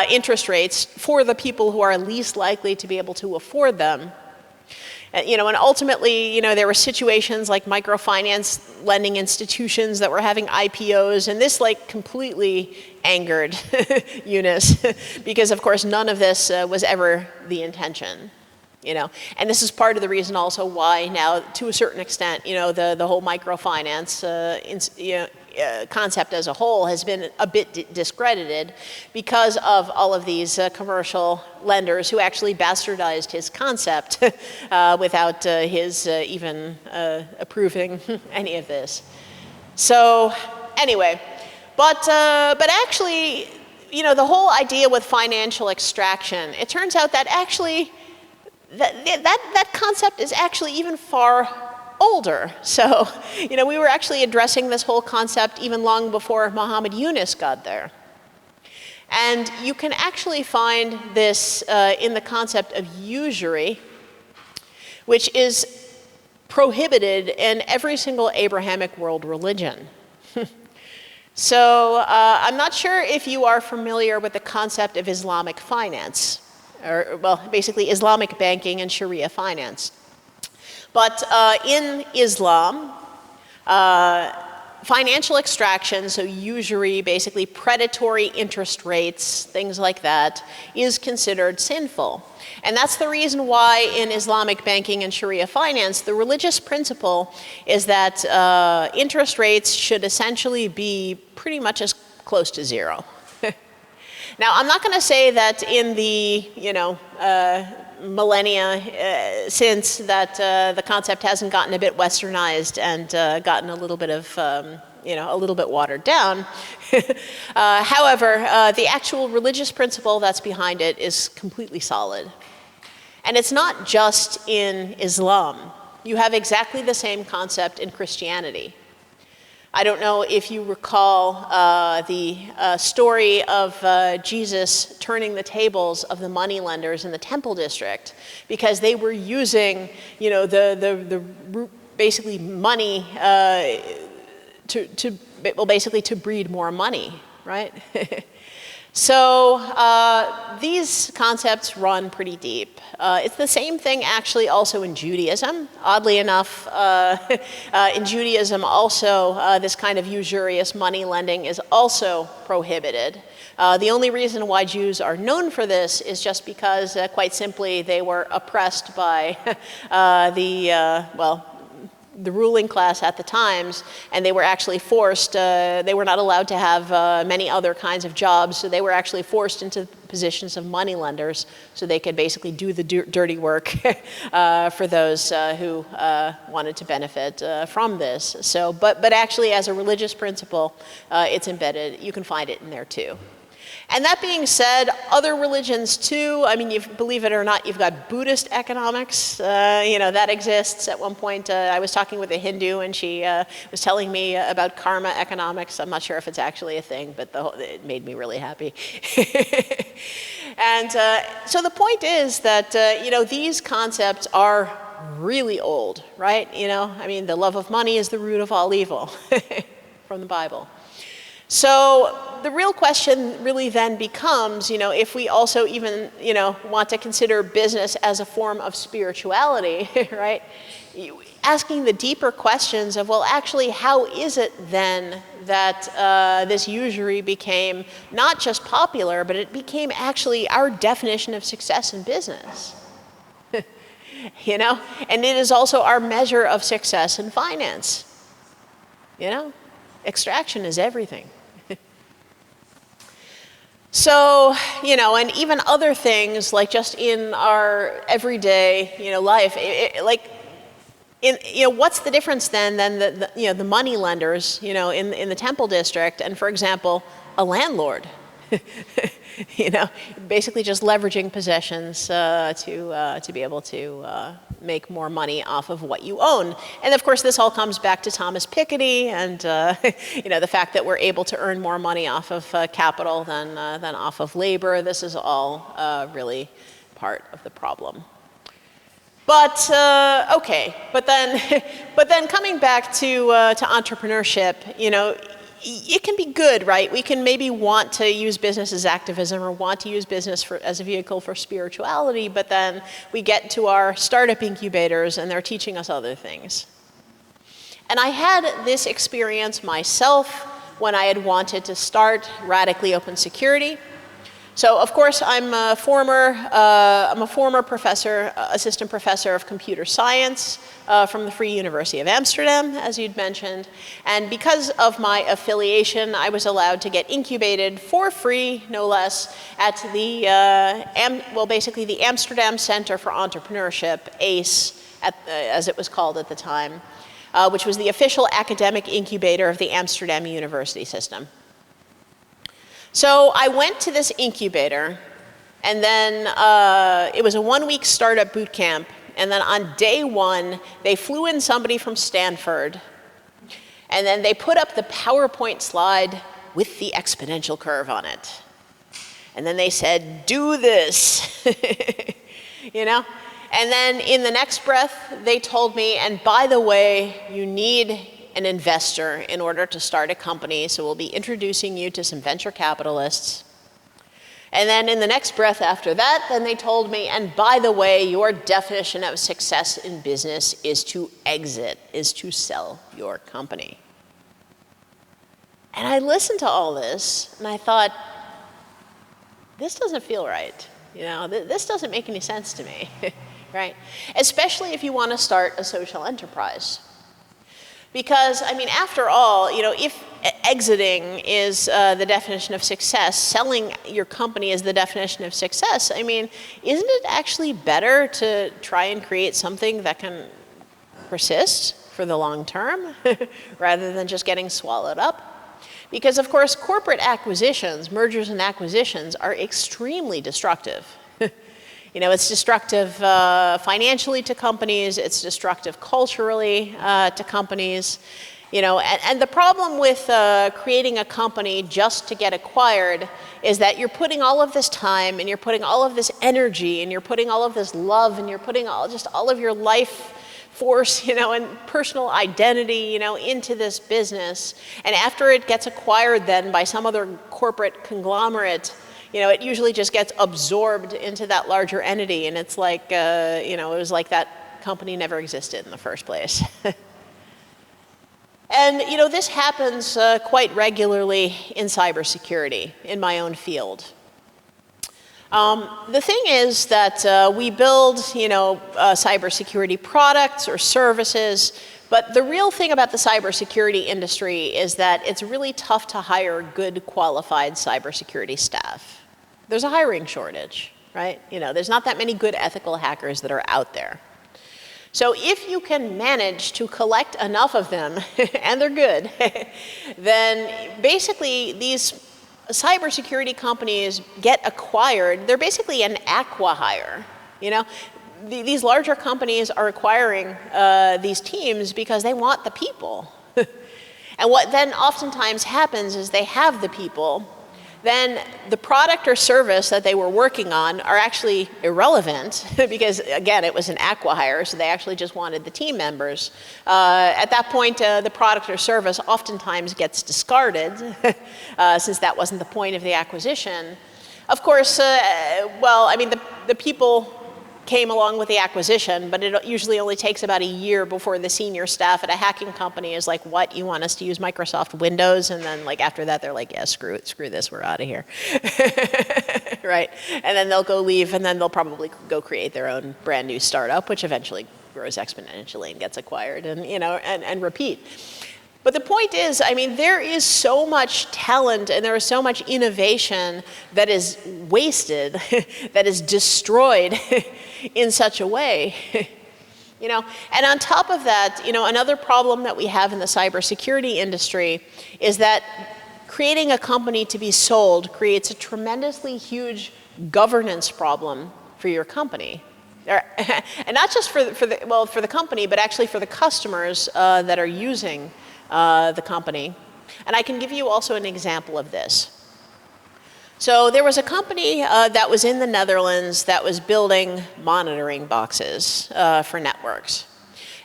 S3: interest rates for the people who are least likely to be able to afford them. And ultimately, there were situations like microfinance lending institutions that were having IPOs, and this like completely angered Eunice because, of course, none of this was ever the intention. And this is part of the reason also why now, to a certain extent, the whole microfinance concept as a whole has been a bit discredited because of all of these commercial lenders who actually bastardized his concept without his even approving any of this. So anyway, but actually, the whole idea with financial extraction, it turns out that actually that concept is actually even far older. So, we were actually addressing this whole concept even long before Muhammad Yunus got there. And you can actually find this in the concept of usury, which is prohibited in every single Abrahamic world religion. So, I'm not sure if you are familiar with the concept of Islamic finance, or, well, basically Islamic banking and Sharia finance. But in Islam, financial extraction, so usury, basically predatory interest rates, things like that, is considered sinful. And that's the reason why in Islamic banking and Sharia finance, the religious principle is that interest rates should essentially be pretty much as close to zero. Now, I'm not going to say that in the, millennia since that the concept hasn't gotten a bit westernized and gotten a little bit of, a little bit watered down. However, the actual religious principle that's behind it is completely solid. And it's not just in Islam. You have exactly the same concept in Christianity. I don't know if you recall the story of Jesus turning the tables of the moneylenders in the Temple District because they were using, the basically money to breed more money, right? So these concepts run pretty deep. It's the same thing actually also in Judaism. Oddly enough, in Judaism also this kind of usurious money lending is also prohibited. The only reason why Jews are known for this is just because, quite simply, they were oppressed by the ruling class at the times, and they were actually forced, they were not allowed to have many other kinds of jobs, so they were actually forced into positions of moneylenders so they could basically do the dirty work for those who wanted to benefit from this. So, but actually as a religious principle, it's embedded. You can find it in there too. And that being said, other religions too, I mean, believe it or not, you've got Buddhist economics, that exists. At one point, I was talking with a Hindu and she was telling me about karma economics. I'm not sure if it's actually a thing, but it made me really happy. And so the point is that, these concepts are really old, right? I mean, the love of money is the root of all evil from the Bible. So the real question really then becomes, if we also even, want to consider business as a form of spirituality, right? Asking the deeper questions of, well, actually, how is it then that this usury became not just popular, but it became actually our definition of success in business? And it is also our measure of success in finance. Extraction is everything. So, and even other things, like just in our everyday, life, what's the difference then than the money lenders, in the Temple District, and for example, a landlord, basically just leveraging possessions to be able to make more money off of what you own. And of course, this all comes back to Thomas Piketty and the fact that we're able to earn more money off of capital than off of labor. This is all really part of the problem. But okay, but then coming back to entrepreneurship, it can be good, right? We can maybe want to use business as activism or want to use business as a vehicle for spirituality, but then we get to our startup incubators and they're teaching us other things. And I had this experience myself when I had wanted to start Radically Open Security. So, of course, I'm a former professor, assistant professor of computer science from the Free University of Amsterdam, as you'd mentioned. And because of my affiliation, I was allowed to get incubated for free, no less, at the, basically the Amsterdam Center for Entrepreneurship, ACE, as it was called at the time, which was the official academic incubator of the Amsterdam University system. So I went to this incubator, and then it was a one-week startup boot camp, and then on day one, they flew in somebody from Stanford, and then they put up the PowerPoint slide with the exponential curve on it. And then they said, do this, you know? And then in the next breath, they told me, and by the way, you need an investor in order to start a company, so we'll be introducing you to some venture capitalists. And then in the next breath after that, then they told me, and by the way, your definition of success in business is to exit, is to sell your company. And I listened to all this, and I thought, this doesn't feel right. You know, this doesn't make any sense to me, right? Especially if you want to start a social enterprise. Because, I mean, after all, you know, if exiting is the definition of success, selling your company is the definition of success, I mean, isn't it actually better to try and create something that can persist for the long term rather than just getting swallowed up? Because, of course, corporate acquisitions, mergers and acquisitions, are extremely destructive. You know, it's destructive financially to companies, it's destructive culturally to companies, you know, and the problem with creating a company just to get acquired is that you're putting all of this time and you're putting all of this energy and you're putting all of this love and you're putting all of your life force, you know, and personal identity, you know, into this business. And after it gets acquired then by some other corporate conglomerate, you know, it usually just gets absorbed into that larger entity, and it's like, you know, it was like that company never existed in the first place. And, you know, this happens quite regularly in cybersecurity, in my own field. The thing is that we build, you know, cybersecurity products or services, but the real thing about the cybersecurity industry is that it's really tough to hire good, qualified cybersecurity staff. There's a hiring shortage, right? You know, there's not that many good ethical hackers that are out there. So if you can manage to collect enough of them, and they're good, then basically these cybersecurity companies get acquired. They're basically an acqui-hire, you know? These larger companies are acquiring these teams because they want the people. And what then oftentimes happens is they have the people, then the product or service that they were working on are actually irrelevant because, again, it was an acqui-hire, so they actually just wanted the team members. At that point, the product or service oftentimes gets discarded since that wasn't the point of the acquisition. Of course, well, I mean, the people came along with the acquisition, but it usually only takes about a year before the senior staff at a hacking company is like, what, you want us to use Microsoft Windows? And then like after that, they're like, yeah, screw it, screw this, we're out of here. Right? And then they'll go leave, and then they'll probably go create their own brand new startup, which eventually grows exponentially and gets acquired and, you know, and repeat. But the point is, I mean, there is so much talent and there is so much innovation that is wasted, that is destroyed in such a way. You know, and on top of that, you know, another problem that we have in the cybersecurity industry is that creating a company to be sold creates a tremendously huge governance problem for your company. And not just for the company, but actually for the customers that are using the company. And I can give you also an example of this. So there was a company that was in the Netherlands that was building monitoring boxes for networks.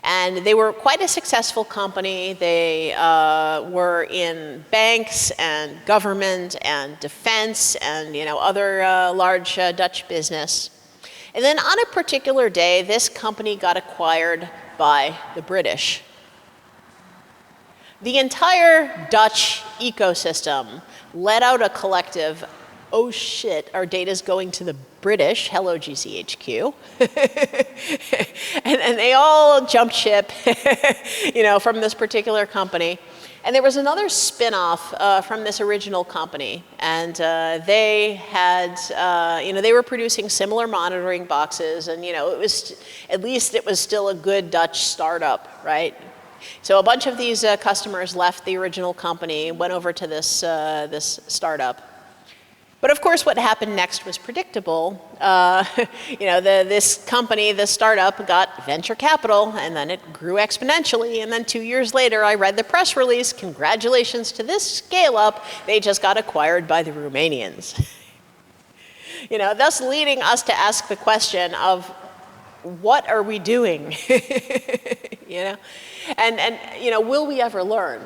S3: And they were quite a successful company. They were in banks and government and defense and other large Dutch business. And then on a particular day, this company got acquired by the British. The entire Dutch ecosystem let out a collective, oh shit, our data's going to the British, hello GCHQ. and they all jumped ship, from this particular company. And there was another spin-off from this original company. And they had, they were producing similar monitoring boxes. And, at least it was still a good Dutch startup, right? So a bunch of these customers left the original company, went over to this startup. But of course, what happened next was predictable. This company, this startup, got venture capital, and then it grew exponentially. And then 2 years later, I read the press release, congratulations to this scale-up, they just got acquired by the Romanians. Thus leading us to ask the question of, what are we doing? And will we ever learn?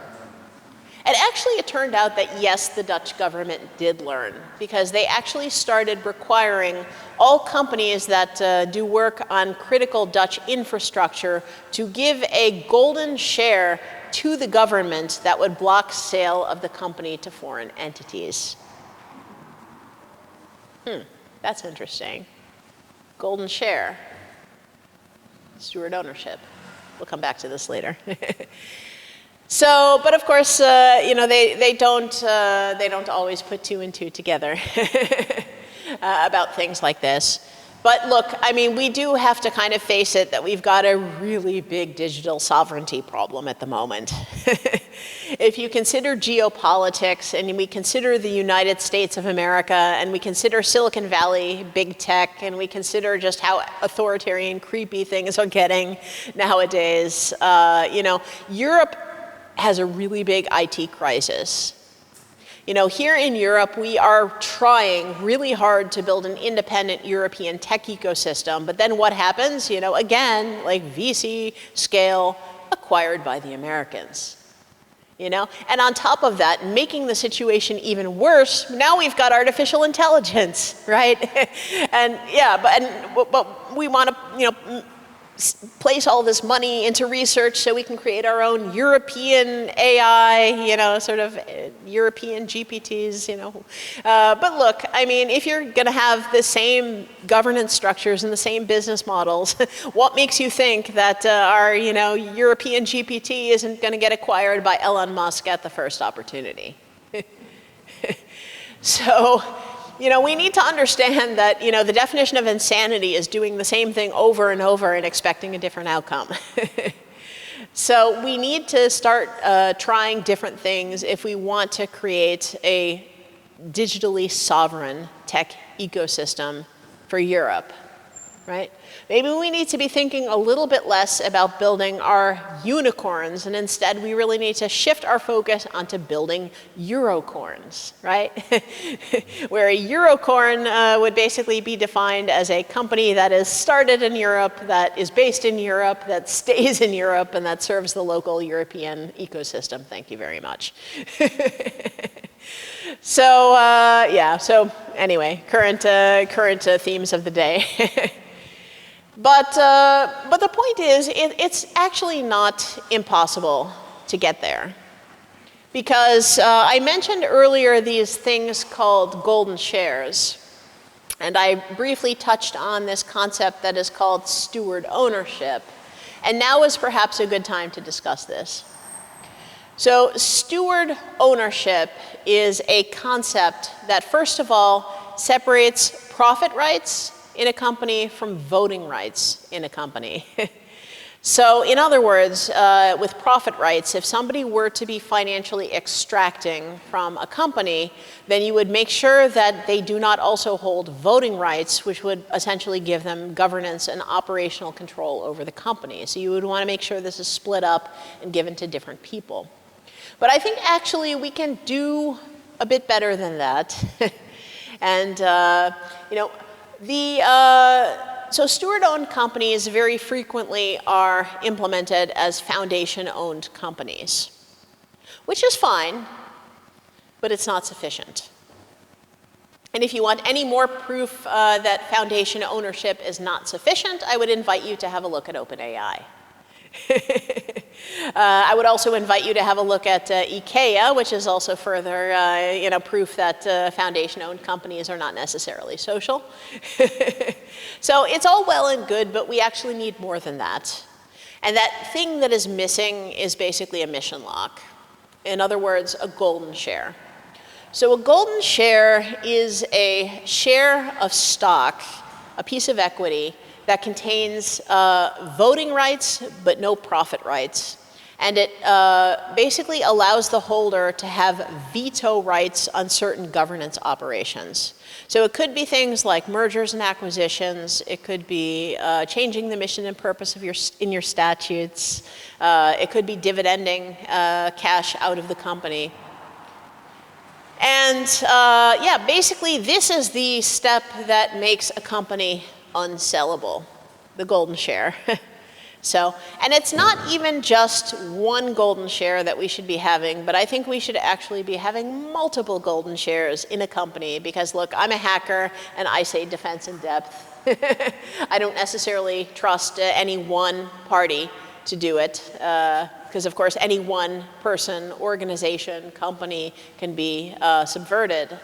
S3: And actually, it turned out that yes, the Dutch government did learn, because they actually started requiring all companies that do work on critical Dutch infrastructure to give a golden share to the government that would block sale of the company to foreign entities. That's interesting. Golden share. Steward ownership. We'll come back to this later. So, but of course, they don't always put two and two together about things like this. But look, I mean, we do have to kind of face it that we've got a really big digital sovereignty problem at the moment. If you consider geopolitics, and we consider the United States of America, and we consider Silicon Valley, big tech, and we consider just how authoritarian, creepy things are getting nowadays, Europe has a really big IT crisis. Here in Europe, we are trying really hard to build an independent European tech ecosystem, but then what happens? Again, like VC scale, acquired by the Americans. And on top of that, making the situation even worse, now we've got artificial intelligence, right? And yeah, but we want to, place all this money into research so we can create our own European AI, sort of European GPTs, But look, I mean, if you're going to have the same governance structures and the same business models, what makes you think that our, European GPT isn't going to get acquired by Elon Musk at the first opportunity? So, we need to understand that, the definition of insanity is doing the same thing over and over and expecting a different outcome. So we need to start trying different things if we want to create a digitally sovereign tech ecosystem for Europe, right? Maybe we need to be thinking a little bit less about building our unicorns, and instead we really need to shift our focus onto building Eurocorns, right? Where a Eurocorn would basically be defined as a company that is started in Europe, that is based in Europe, that stays in Europe, and that serves the local European ecosystem. Thank you very much. So, so anyway, current themes of the day. But the point is, it's actually not impossible to get there. Because I mentioned earlier these things called golden shares. And I briefly touched on this concept that is called steward ownership. And now is perhaps a good time to discuss this. So steward ownership is a concept that, first of all, separates profit rights in a company from voting rights in a company. So in other words, with profit rights, if somebody were to be financially extracting from a company, then you would make sure that they do not also hold voting rights, which would essentially give them governance and operational control over the company. So you would want to make sure this is split up and given to different people. But I think actually we can do a bit better than that. And, the So steward-owned companies very frequently are implemented as foundation-owned companies, which is fine, but it's not sufficient. And if you want any more proof that foundation ownership is not sufficient, I would invite you to have a look at OpenAI. I would also invite you to have a look at IKEA, which is also further proof that foundation-owned companies are not necessarily social. So it's all well and good, but we actually need more than that. And that thing that is missing is basically a mission lock. In other words, a golden share. So a golden share is a share of stock, a piece of equity, that contains voting rights but no profit rights. And it basically allows the holder to have veto rights on certain governance operations. So it could be things like mergers and acquisitions. It could be changing the mission and purpose of in your statutes. It could be dividending cash out of the company. And yeah, basically this is the step that makes a company unsellable, the golden share. So, and it's not even just one golden share that we should be having, but I think we should actually be having multiple golden shares in a company because look, I'm a hacker and I say defense in depth. I don't necessarily trust any one party to do it because of course any one person, organization, company can be subverted.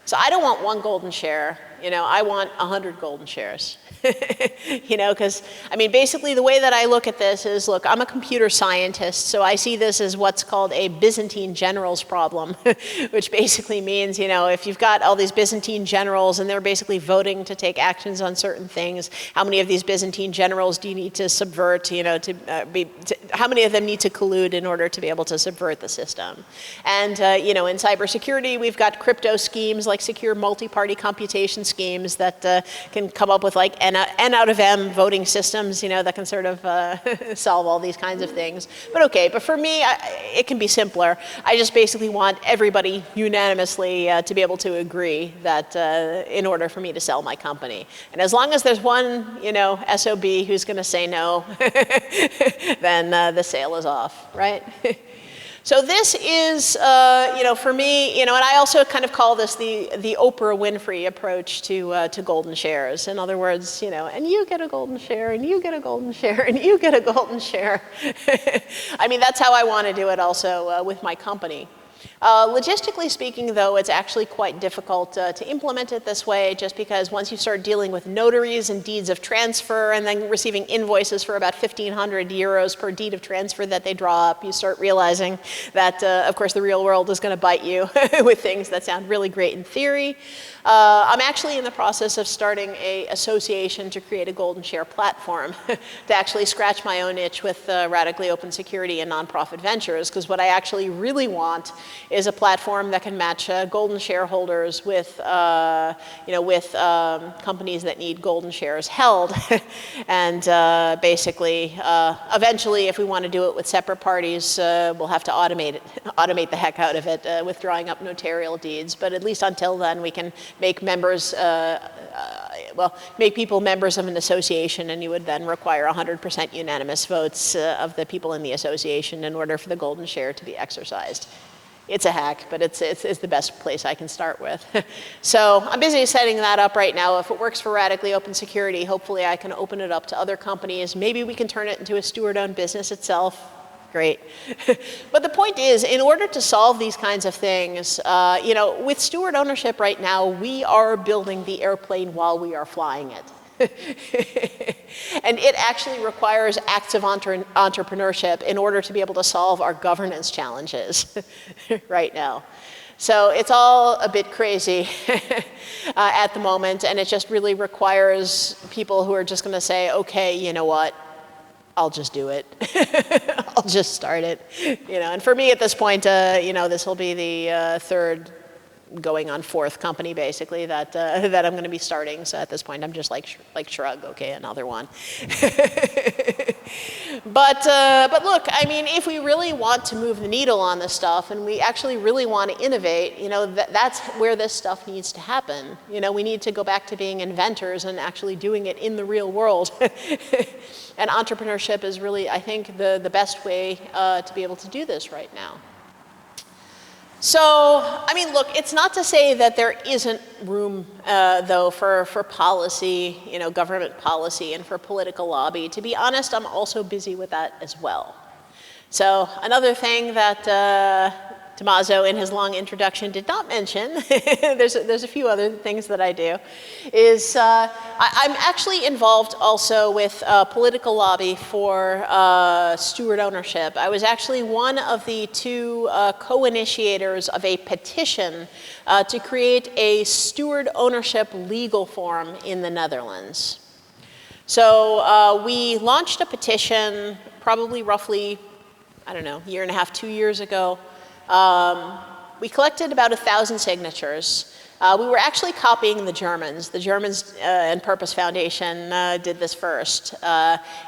S3: So I don't want one golden share, I want 100 golden shares. Because, I mean, basically the way that I look at this is, look, I'm a computer scientist, so I see this as what's called a Byzantine generals problem, which basically means, if you've got all these Byzantine generals and they're basically voting to take actions on certain things, how many of these Byzantine generals do you need to subvert, how many of them need to collude in order to be able to subvert the system? And, in cybersecurity, we've got crypto schemes like secure multi-party computation schemes that can come up with like N out of M voting systems, that can sort of solve all these kinds of things. But for me, it can be simpler. I just basically want everybody unanimously to be able to agree that in order for me to sell my company. And as long as there's one, SOB who's going to say no, then the sale is off, right? So this is, for me, and I also kind of call this the Oprah Winfrey approach to golden shares. In other words, and you get a golden share, and you get a golden share, and you get a golden share. I mean, that's how I want to do it also with my company. Logistically speaking, though, it's actually quite difficult to implement it this way just because once you start dealing with notaries and deeds of transfer and then receiving invoices for about 1,500 euros per deed of transfer that they draw up, you start realizing that, of course, the real world is going to bite you with things that sound really great in theory. I'm actually in the process of starting an association to create a golden share platform to actually scratch my own itch with radically open security and nonprofit ventures, because what I actually really want is a platform that can match golden shareholders with, companies that need golden shares held. And basically, eventually, if we want to do it with separate parties, we'll have to automate the heck out of it with drawing up notarial deeds. But at least until then, we can make members, make people members of an association, and you would then require 100% unanimous votes of the people in the association in order for the golden share to be exercised. It's a hack, but it's the best place I can start with. So I'm busy setting that up right now. If it works for radically open security, hopefully I can open it up to other companies. Maybe we can turn it into a steward-owned business itself. Great. But the point is, in order to solve these kinds of things, with steward ownership right now, we are building the airplane while we are flying it. And it actually requires active entrepreneurship in order to be able to solve our governance challenges right now. So it's all a bit crazy at the moment, and it just really requires people who are just going to say, okay, you know what? I'll just do it. I'll just start it. And for me at this point, this will be the third going on fourth company basically that I'm going to be starting. So at this point, I'm just like shrug, okay, another one. But look, I mean, if we really want to move the needle on this stuff, and we actually really want to innovate, you know, that's where this stuff needs to happen. You know, we need to go back to being inventors and actually doing it in the real world. And entrepreneurship is really, I think, the best way to be able to do this right now. So, I mean, look, it's not to say that there isn't room, though, for policy, you know, government policy and for political lobby. To be honest, I'm also busy with that as well. So, another thing that Tommaso, in his long introduction, did not mention, there's a few other things that I do, is I'm actually involved also with political lobby for steward ownership. I was actually one of the two co-initiators of a petition to create a steward ownership legal form in the Netherlands. So we launched a petition probably roughly, I don't know, 1.5, 2 years ago. We collected about 1,000 signatures. We were actually copying the Germans. The Germans and Purpose Foundation did this first.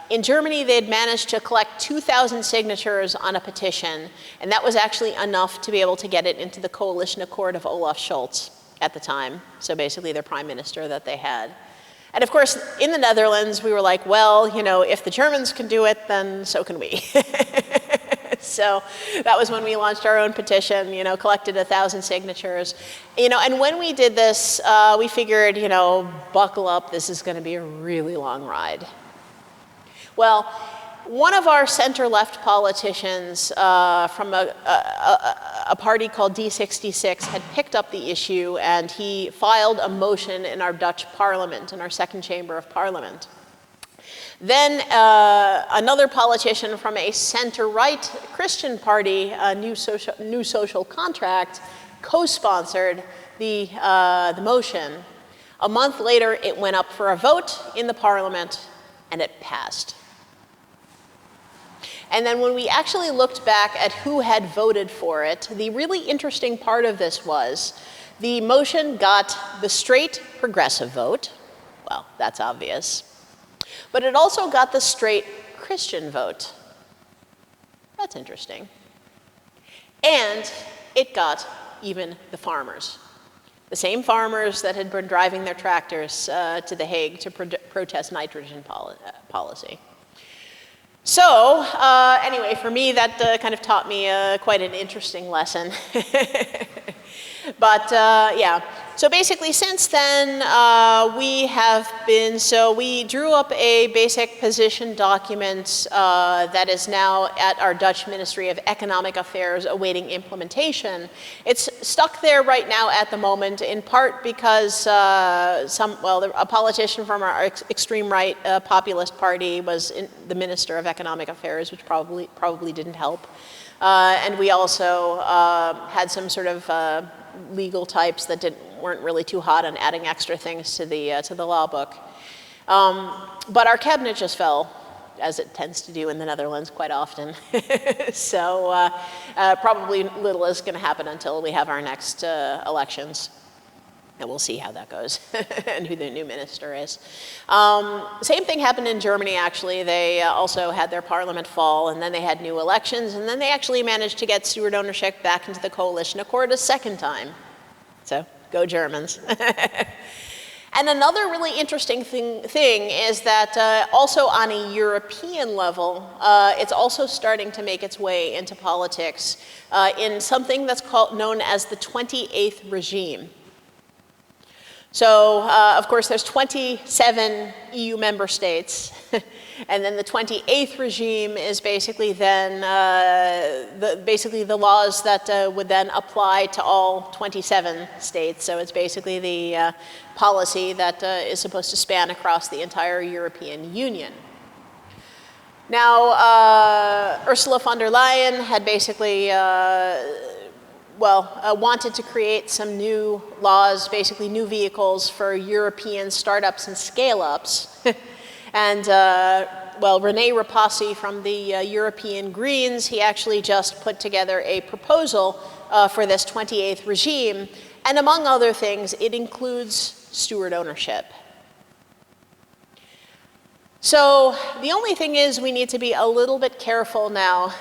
S3: In Germany, they had managed to collect 2,000 signatures on a petition, and that was actually enough to be able to get it into the coalition accord of Olaf Scholz at the time, so basically their prime minister that they had. And of course, in the Netherlands, we were like, well, you know, if the Germans can do it, then so can we. So that was when we launched our own petition, you know, collected 1,000 signatures. You know, and when we did this, we figured, you know, buckle up, this is going to be a really long ride. Well, one of our center-left politicians from a party called D66 had picked up the issue, and he filed a motion in our Dutch parliament, in our second chamber of parliament. Then another politician from a center-right Christian party, New Social Contract, co-sponsored the motion. A month later, it went up for a vote in the parliament, and it passed. And then when we actually looked back at who had voted for it, the really interesting part of this was the motion got the straight progressive vote. Well, that's obvious. But it also got the straight Christian vote. That's interesting. And it got even the farmers. The same farmers that had been driving their tractors to The Hague to protest nitrogen policy. So, anyway, for me, that kind of taught me quite an interesting lesson. But, yeah. So basically, since then, we drew up a basic position document that is now at our Dutch Ministry of Economic Affairs awaiting implementation. It's stuck there right now at the moment, in part because a politician from our extreme right populist party was the Minister of Economic Affairs, which probably didn't help. And we also had some sort of legal types that weren't really too hot on adding extra things to the law book. But our cabinet just fell, as it tends to do in the Netherlands quite often. So probably little is going to happen until we have our next elections. And we'll see how that goes and who the new minister is. Same thing happened in Germany, actually. They also had their parliament fall, and then they had new elections, and then they actually managed to get steward ownership back into the coalition accord a second time. So, go Germans. And another really interesting thing is that also on a European level, it's also starting to make its way into politics in something that's known as the 28th regime. So, of course, there's 27 EU member states, and then the 28th regime is basically then the laws that would then apply to all 27 states. So it's basically the policy that is supposed to span across the entire European Union. Now, Ursula von der Leyen had basically wanted to create some new laws, basically new vehicles for European startups and scale-ups. And, René Rapassi from the European Greens, he actually just put together a proposal for this 28th regime. And among other things, it includes steward ownership. So the only thing is we need to be a little bit careful now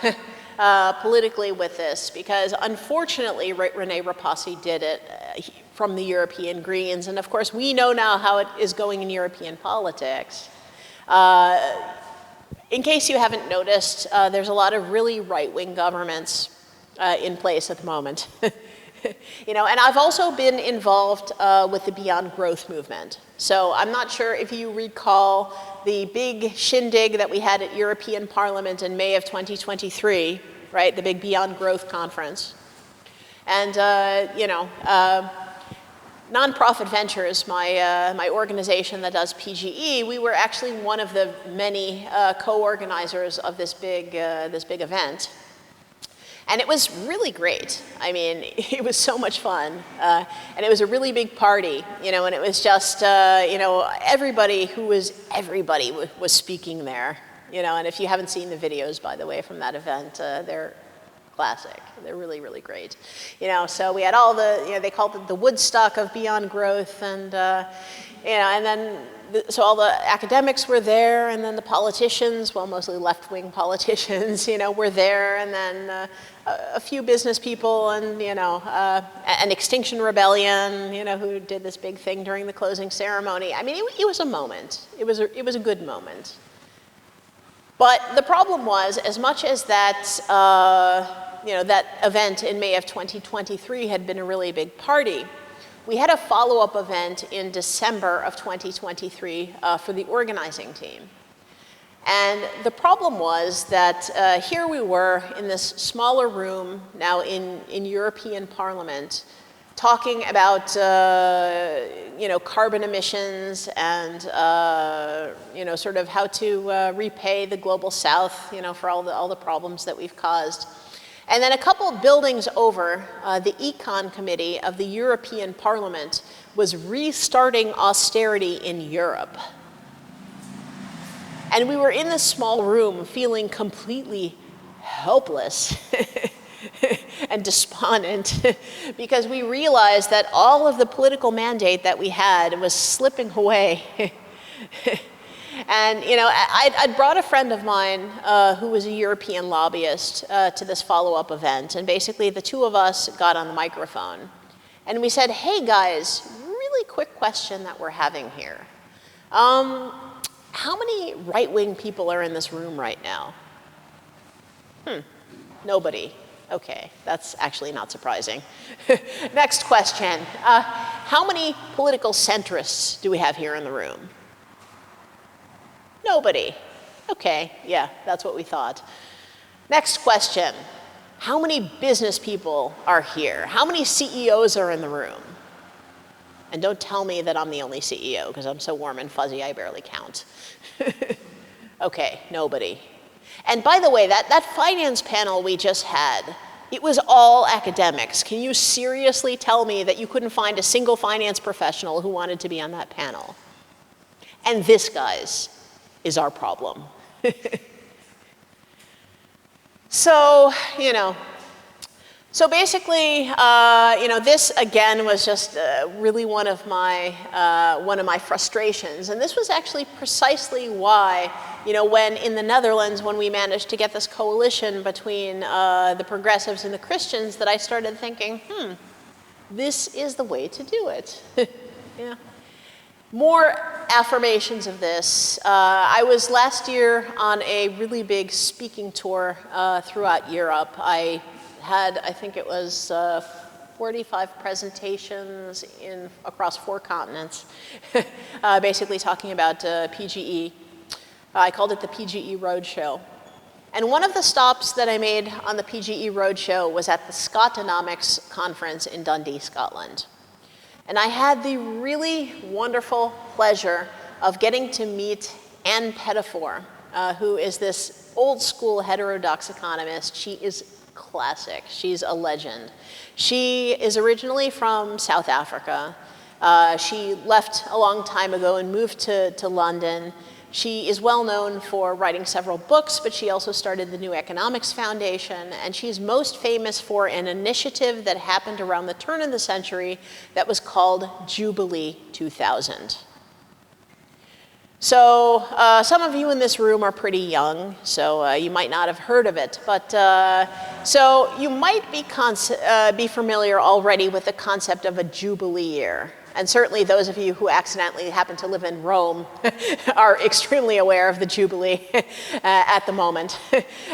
S3: politically with this, because unfortunately René Rapassi did it from the European Greens, and of course we know now how it is going in European politics. In case you haven't noticed, there's a lot of really right-wing governments in place at the moment. You know, and I've also been involved with the Beyond Growth movement. So I'm not sure if you recall the big shindig that we had at European Parliament in May of 2023, right? The big Beyond Growth conference. And, you know, Nonprofit Ventures, my organization that does PGE, we were actually one of the many co-organizers of this big event. And it was really great. I mean, it was so much fun. And it was a really big party, you know, and it was just, you know, everybody was speaking there, you know, and if you haven't seen the videos, by the way, from that event, they're classic. They're really, really great. You know, so we had all the, you know, they called it the Woodstock of Beyond Growth, and, you know, and then, so all the academics were there, and then the politicians, well, mostly left-wing politicians, you know, were there, and then a few business people, and, you know, an Extinction Rebellion, you know, who did this big thing during the closing ceremony. I mean, it was a moment. It was a good moment. But the problem was, as much as that, you know, that event in May of 2023 had been a really big party, we had a follow-up event in December of 2023 for the organizing team. And the problem was that here we were in this smaller room now in European Parliament, talking about, you know, carbon emissions and, you know, sort of how to repay the global south, you know, for all the problems that we've caused. And then a couple buildings over, the Econ Committee of the European Parliament was restarting austerity in Europe. And we were in this small room feeling completely helpless and despondent because we realized that all of the political mandate that we had was slipping away. And, you know, I'd brought a friend of mine who was a European lobbyist to this follow-up event, and basically the two of us got on the microphone. And we said, hey guys, really quick question that we're having here. How many right-wing people are in this room right now? Nobody. Okay, that's actually not surprising. Next question. How many political centrists do we have here in the room? Nobody. Okay, yeah, that's what we thought. Next question. How many business people are here? How many CEOs are in the room? And don't tell me that I'm the only CEO, because I'm so warm and fuzzy I barely count. Okay, nobody. And by the way, that finance panel we just had, it was all academics. Can you seriously tell me that you couldn't find a single finance professional who wanted to be on that panel? And this, guys, is our problem. So, you know, so basically, you know, this again was just really one of my frustrations, and this was actually precisely why, you know, when in the Netherlands, when we managed to get this coalition between the progressives and the Christians, that I started thinking, this is the way to do it. Yeah. More affirmations of this. I was last year on a really big speaking tour throughout Europe. I had, I think it was 45 presentations across 4 continents, basically talking about PGE. I called it the PGE Roadshow. And one of the stops that I made on the PGE Roadshow was at the Scotonomics conference in Dundee, Scotland. And I had the really wonderful pleasure of getting to meet Anne Pettifor, who is this old school heterodox economist. She is classic. She's a legend. She is originally from South Africa. She left a long time ago and moved to London. She is well known for writing several books, but she also started the New Economics Foundation, and she's most famous for an initiative that happened around the turn of the century that was called Jubilee 2000. So some of you in this room are pretty young, so you might not have heard of it. But so you might be familiar already with the concept of a Jubilee year. And certainly those of you who accidentally happen to live in Rome are extremely aware of the Jubilee at the moment.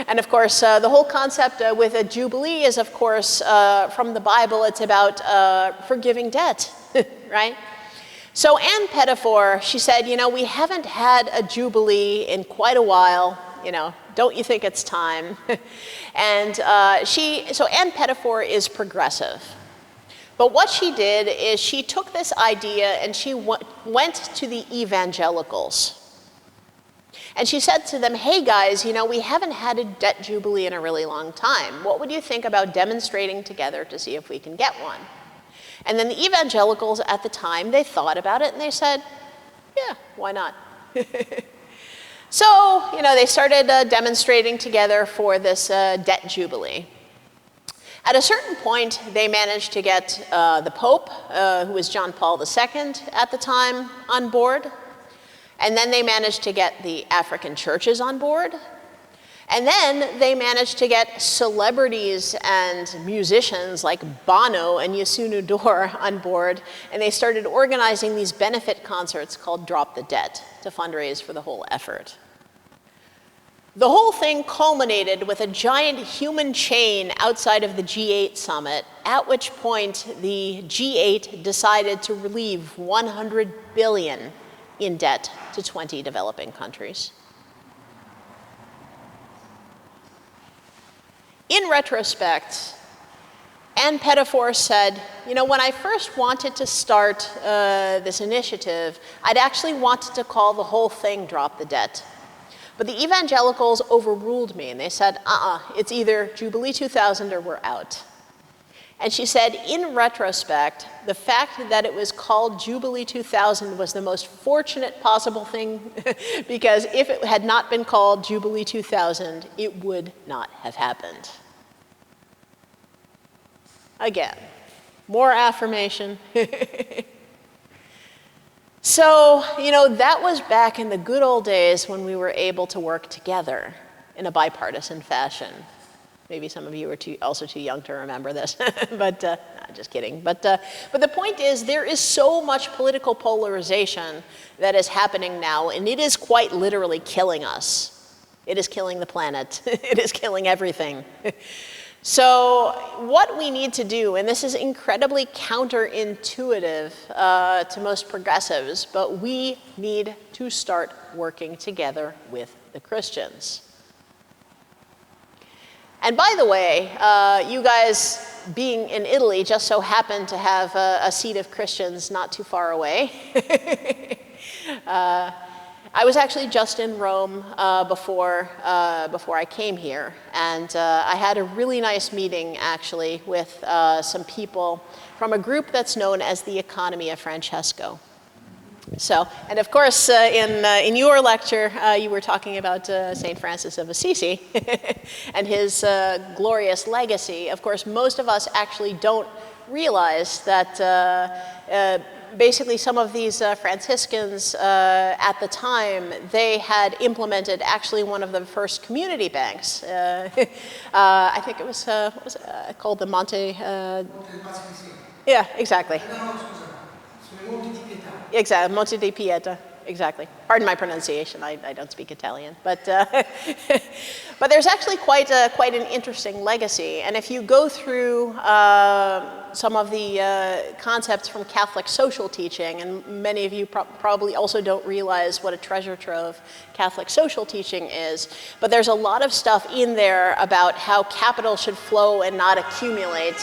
S3: And of course, the whole concept with a Jubilee is, of course, from the Bible, it's about forgiving debt, right? So Anne Pettifor, she said, you know, we haven't had a Jubilee in quite a while, you know, don't you think it's time? And so Anne Pettifor is progressive. But what she did is she took this idea and she went to the evangelicals. And she said to them, hey guys, you know, we haven't had a debt jubilee in a really long time. What would you think about demonstrating together to see if we can get one? And then the evangelicals at the time, they thought about it and they said, yeah, why not? So, you know, they started demonstrating together for this debt jubilee. At a certain point, they managed to get the Pope, who was John Paul II at the time, on board. And then they managed to get the African churches on board. And then they managed to get celebrities and musicians like Bono and Youssou N'Dour on board. And they started organizing these benefit concerts called Drop the Debt to fundraise for the whole effort. The whole thing culminated with a giant human chain outside of the G8 summit, at which point the G8 decided to relieve $100 billion in debt to 20 developing countries. In retrospect, Anne Pettifor said, you know, when I first wanted to start this initiative, I'd actually wanted to call the whole thing Drop the Debt. But the evangelicals overruled me and they said, it's either Jubilee 2000 or we're out. And she said, in retrospect, the fact that it was called Jubilee 2000 was the most fortunate possible thing because if it had not been called Jubilee 2000, it would not have happened. Again, more affirmation. So, you know, that was back in the good old days when we were able to work together in a bipartisan fashion. Maybe some of you are also too young to remember this, but just kidding. But the point is, there is so much political polarization that is happening now, and it is quite literally killing us. It is killing the planet. It is killing everything. So what we need to do, and this is incredibly counterintuitive to most progressives, but we need to start working together with the Christians. And by the way, you guys being in Italy just so happen to have a seat of Christians not too far away. I was actually just in Rome before I came here, and I had a really nice meeting actually with some people from a group that's known as the Economy of Francesco. So, and of course, in your lecture, you were talking about St. Francis of Assisi and his glorious legacy. Of course, most of us actually don't realize that basically some of these Franciscans at the time, they had implemented actually one of the first community banks. I think it was, what was it called, the Monte? Yeah, exactly. Exactly, Monte di Pieta, exactly. Pardon my pronunciation, I don't speak Italian. But, but there's actually quite an interesting legacy. And if you go through some of the concepts from Catholic social teaching, and many of you probably also don't realize what a treasure trove Catholic social teaching is, but there's a lot of stuff in there about how capital should flow and not accumulate.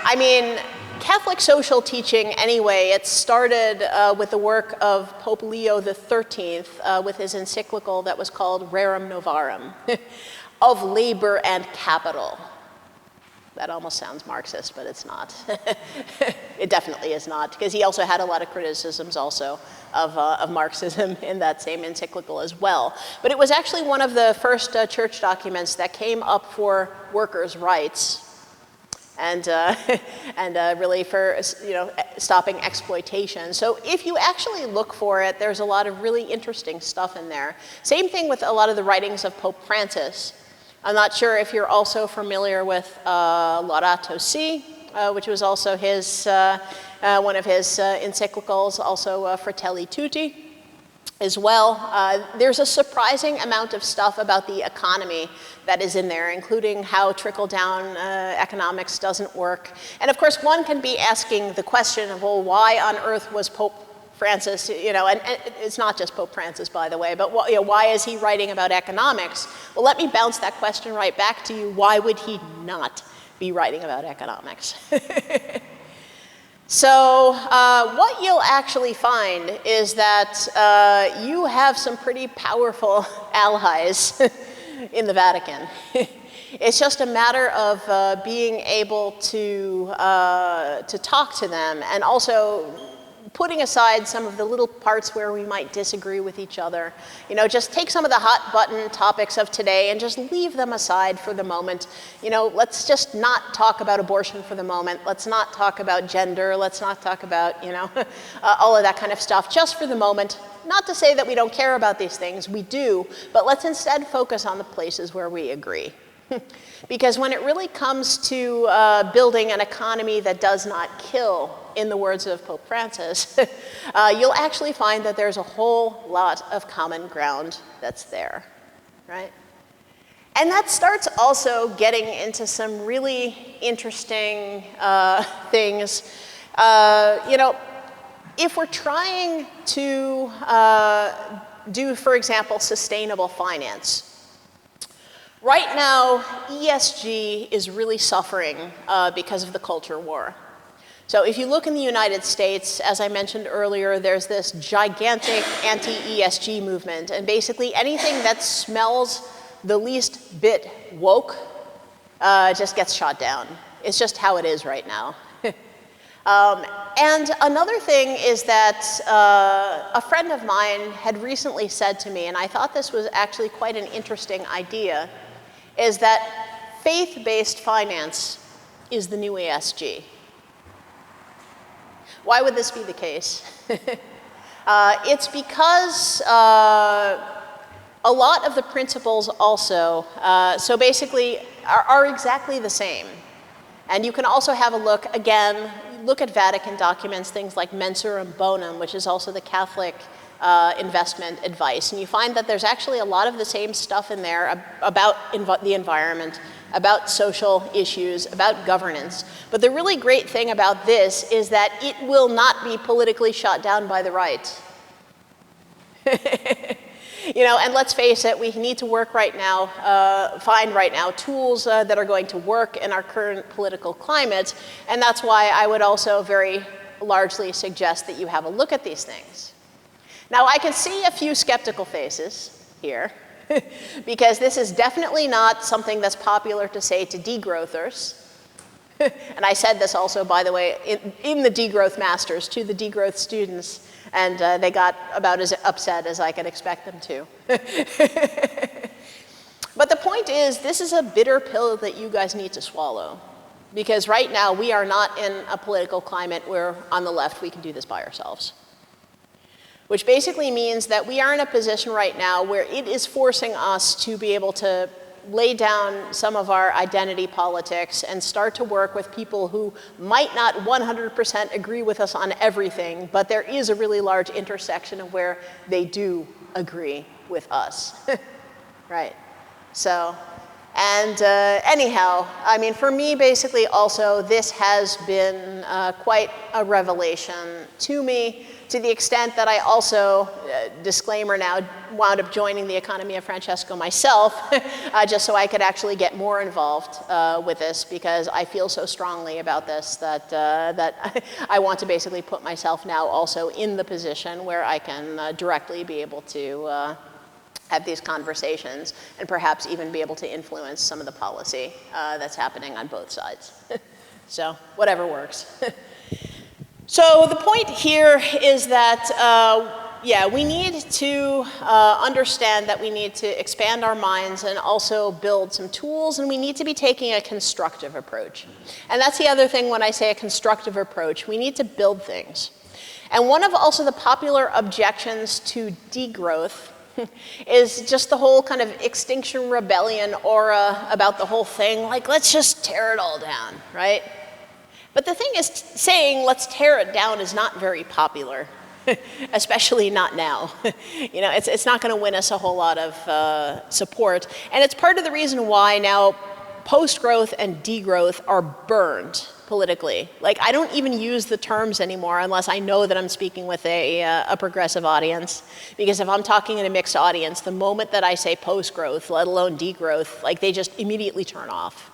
S3: I mean, Catholic social teaching, anyway, it started with the work of Pope Leo XIII with his encyclical that was called Rerum Novarum, of labor and capital. That almost sounds Marxist, but it's not. It definitely is not, because he also had a lot of criticisms also of Marxism in that same encyclical as well. But it was actually one of the first church documents that came up for workers' rights. and really for stopping exploitation. So if you actually look for it, there's a lot of really interesting stuff in there. Same thing with a lot of the writings of Pope Francis. I'm not sure if you're also familiar with Laudato Si, which was also his one of his encyclicals, also Fratelli Tutti as well. There's a surprising amount of stuff about the economy that is in there, including how trickle-down economics doesn't work. And of course, one can be asking the question of, well, why on earth was Pope Francis, and it's not just Pope Francis, by the way, but why is he writing about economics? Well, let me bounce that question right back to you. Why would he not be writing about economics? So what you'll actually find is that you have some pretty powerful allies in the Vatican. It's just a matter of being able to talk to them, and also putting aside some of the little parts where we might disagree with each other. Just take some of the hot button topics of today and just leave them aside for the moment. Let's just not talk about abortion for the moment. Let's not talk about gender. Let's not talk about, all of that kind of stuff just for the moment. Not to say that we don't care about these things, we do, but let's instead focus on the places where we agree. Because when it really comes to building an economy that does not kill, in the words of Pope Francis, you'll actually find that there's a whole lot of common ground that's there, right? And that starts also getting into some really interesting things. If we're trying to do, for example, sustainable finance, right now, ESG is really suffering because of the culture war. So if you look in the United States, as I mentioned earlier, there's this gigantic anti-ESG movement, and basically anything that smells the least bit woke just gets shot down. It's just how it is right now. And another thing is that a friend of mine had recently said to me, and I thought this was actually quite an interesting idea, is that faith-based finance is the new ESG. Why would this be the case? It's because a lot of the principles also, so basically, are exactly the same. And you can also have a look, again, look at Vatican documents, things like Mensurum Bonum, which is also the Catholic investment advice. And you find that there's actually a lot of the same stuff in there about the environment, about social issues, about governance. But the really great thing about this is that it will not be politically shot down by the right. And let's face it, we need to work right now, find right now tools that are going to work in our current political climate. And that's why I would also very largely suggest that you have a look at these things. Now, I can see a few skeptical faces here, because this is definitely not something that's popular to say to degrowthers. And I said this also, by the way, in the degrowth masters to the degrowth students, and they got about as upset as I could expect them to. But the point is, this is a bitter pill that you guys need to swallow. Because right now, we are not in a political climate where, on the left, we can do this by ourselves. Which basically means that we are in a position right now where it is forcing us to be able to lay down some of our identity politics and start to work with people who might not 100% agree with us on everything, but there is a really large intersection of where they do agree with us, right? So, and anyhow, I mean, for me, basically also, this has been quite a revelation to me, to the extent that I also, disclaimer now, wound up joining the Economy of Francesco myself, just so I could actually get more involved with this, because I feel so strongly about this that, that I want to basically put myself now also in the position where I can directly be able to have these conversations and perhaps even be able to influence some of the policy that's happening on both sides. So whatever works. So the point here is that Yeah, we need to understand that we need to expand our minds and also build some tools, and we need to be taking a constructive approach. And that's the other thing when I say a constructive approach. We need to build things. And one of also the popular objections to degrowth is just the whole kind of Extinction Rebellion aura about the whole thing, like, let's just tear it all down, right? But the thing is, saying let's tear it down is not very popular, especially not now. You know, it's not going to win us a whole lot of support. And it's part of the reason why now post-growth and degrowth are burned politically. Like, I don't even use the terms anymore unless I know that I'm speaking with a progressive audience. Because if I'm talking in a mixed audience, the moment that I say post-growth, let alone degrowth, like, they just immediately turn off.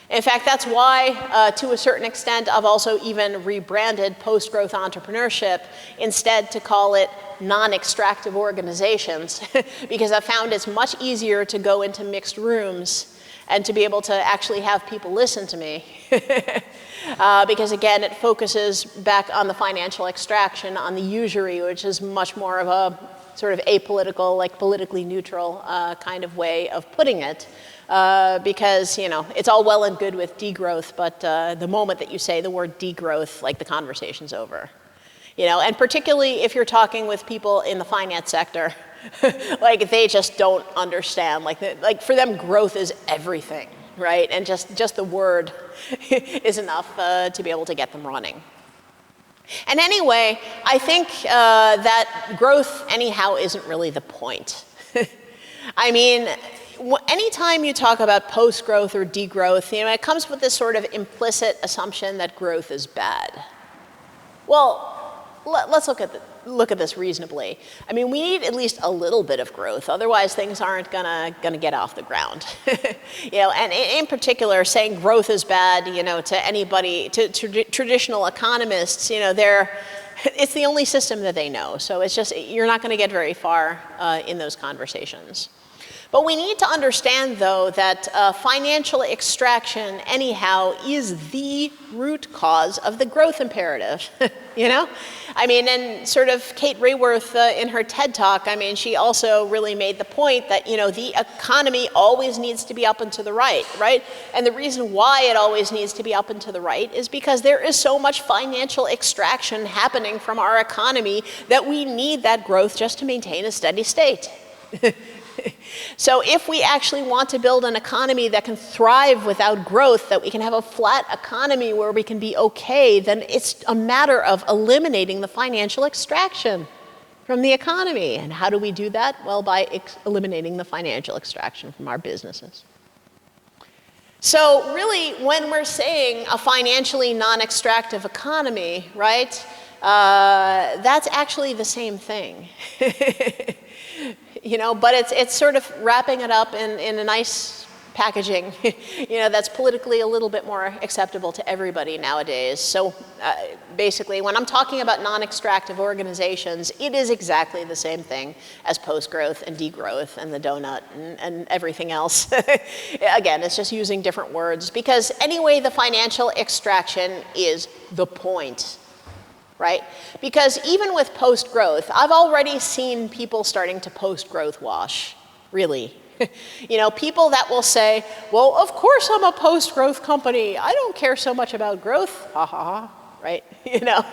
S3: In fact, that's why, to a certain extent, I've also even rebranded post-growth entrepreneurship instead to call it non-extractive organizations, because I found it's much easier to go into mixed rooms and to be able to actually have people listen to me. Because again, it focuses back on the financial extraction, on the usury, which is much more of a sort of apolitical, like politically neutral kind of way of putting it. Because, you know, it's all well and good with degrowth, but the moment that you say the word degrowth, like, the conversation's over. You know, and particularly if you're talking with people in the finance sector, like, they just don't understand. Like for them, growth is everything, right? And just the word is enough to be able to get them running. And anyway, I think that growth, anyhow, isn't really the point. I mean, anytime you talk about post-growth or degrowth, you know, it comes with this sort of implicit assumption that growth is bad. Well, let's look at this reasonably. I mean, we need at least a little bit of growth, otherwise things aren't gonna get off the ground. You know, and in particular, saying growth is bad, you know, to anybody, to traditional economists, you know, it's the only system that they know. So it's just, you're not gonna get very far in those conversations. But we need to understand, though, that financial extraction, anyhow, is the root cause of the growth imperative, you know? I mean, and sort of Kate Raworth in her TED Talk, I mean, she also really made the point that, you know, the economy always needs to be up and to the right, right? And the reason why it always needs to be up and to the right is because there is so much financial extraction happening from our economy that we need that growth just to maintain a steady state. So if we actually want to build an economy that can thrive without growth, that we can have a flat economy where we can be okay, then it's a matter of eliminating the financial extraction from the economy. And how do we do that? Well, by eliminating the financial extraction from our businesses. So really, when we're saying a financially non-extractive economy, right, that's actually the same thing. You know, but it's sort of wrapping it up in a nice packaging, you know, that's politically a little bit more acceptable to everybody nowadays. So basically, when I'm talking about non-extractive organizations, it is exactly the same thing as post-growth and degrowth and the donut and everything else. Again, it's just using different words, because anyway, the financial extraction is the point. Right? Because even with post-growth, I've already seen people starting to post-growth wash, really. You know, people that will say, well, of course I'm a post-growth company. I don't care so much about growth. Ha ha ha, right? You know.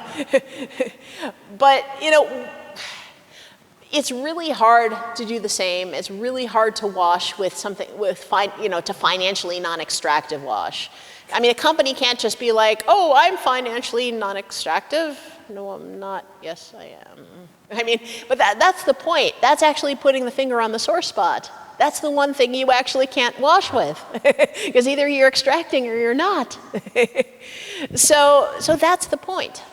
S3: But, you know, it's really hard to do the same. It's really hard to wash with something, to financially non-extractive wash. I mean, a company can't just be like, oh, I'm financially non-extractive. No, I'm not. Yes, I am. I mean, but that's the point. That's actually putting the finger on the sore spot. That's the one thing you actually can't wash with, because either you're extracting or you're not. So that's the point.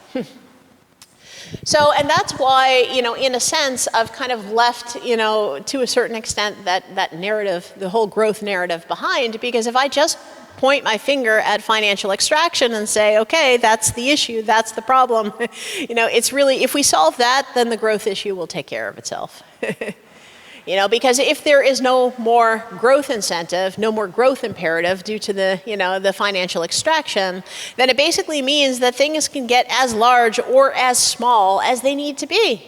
S3: So, and that's why, you know, in a sense, I've kind of left, you know, to a certain extent that narrative, the whole growth narrative behind, because if I just point my finger at financial extraction and say, okay, that's the issue, that's the problem, you know, it's really, if we solve that, then the growth issue will take care of itself. You know, because if there is no more growth incentive, no more growth imperative due to the, you know, the financial extraction, then it basically means that things can get as large or as small as they need to be.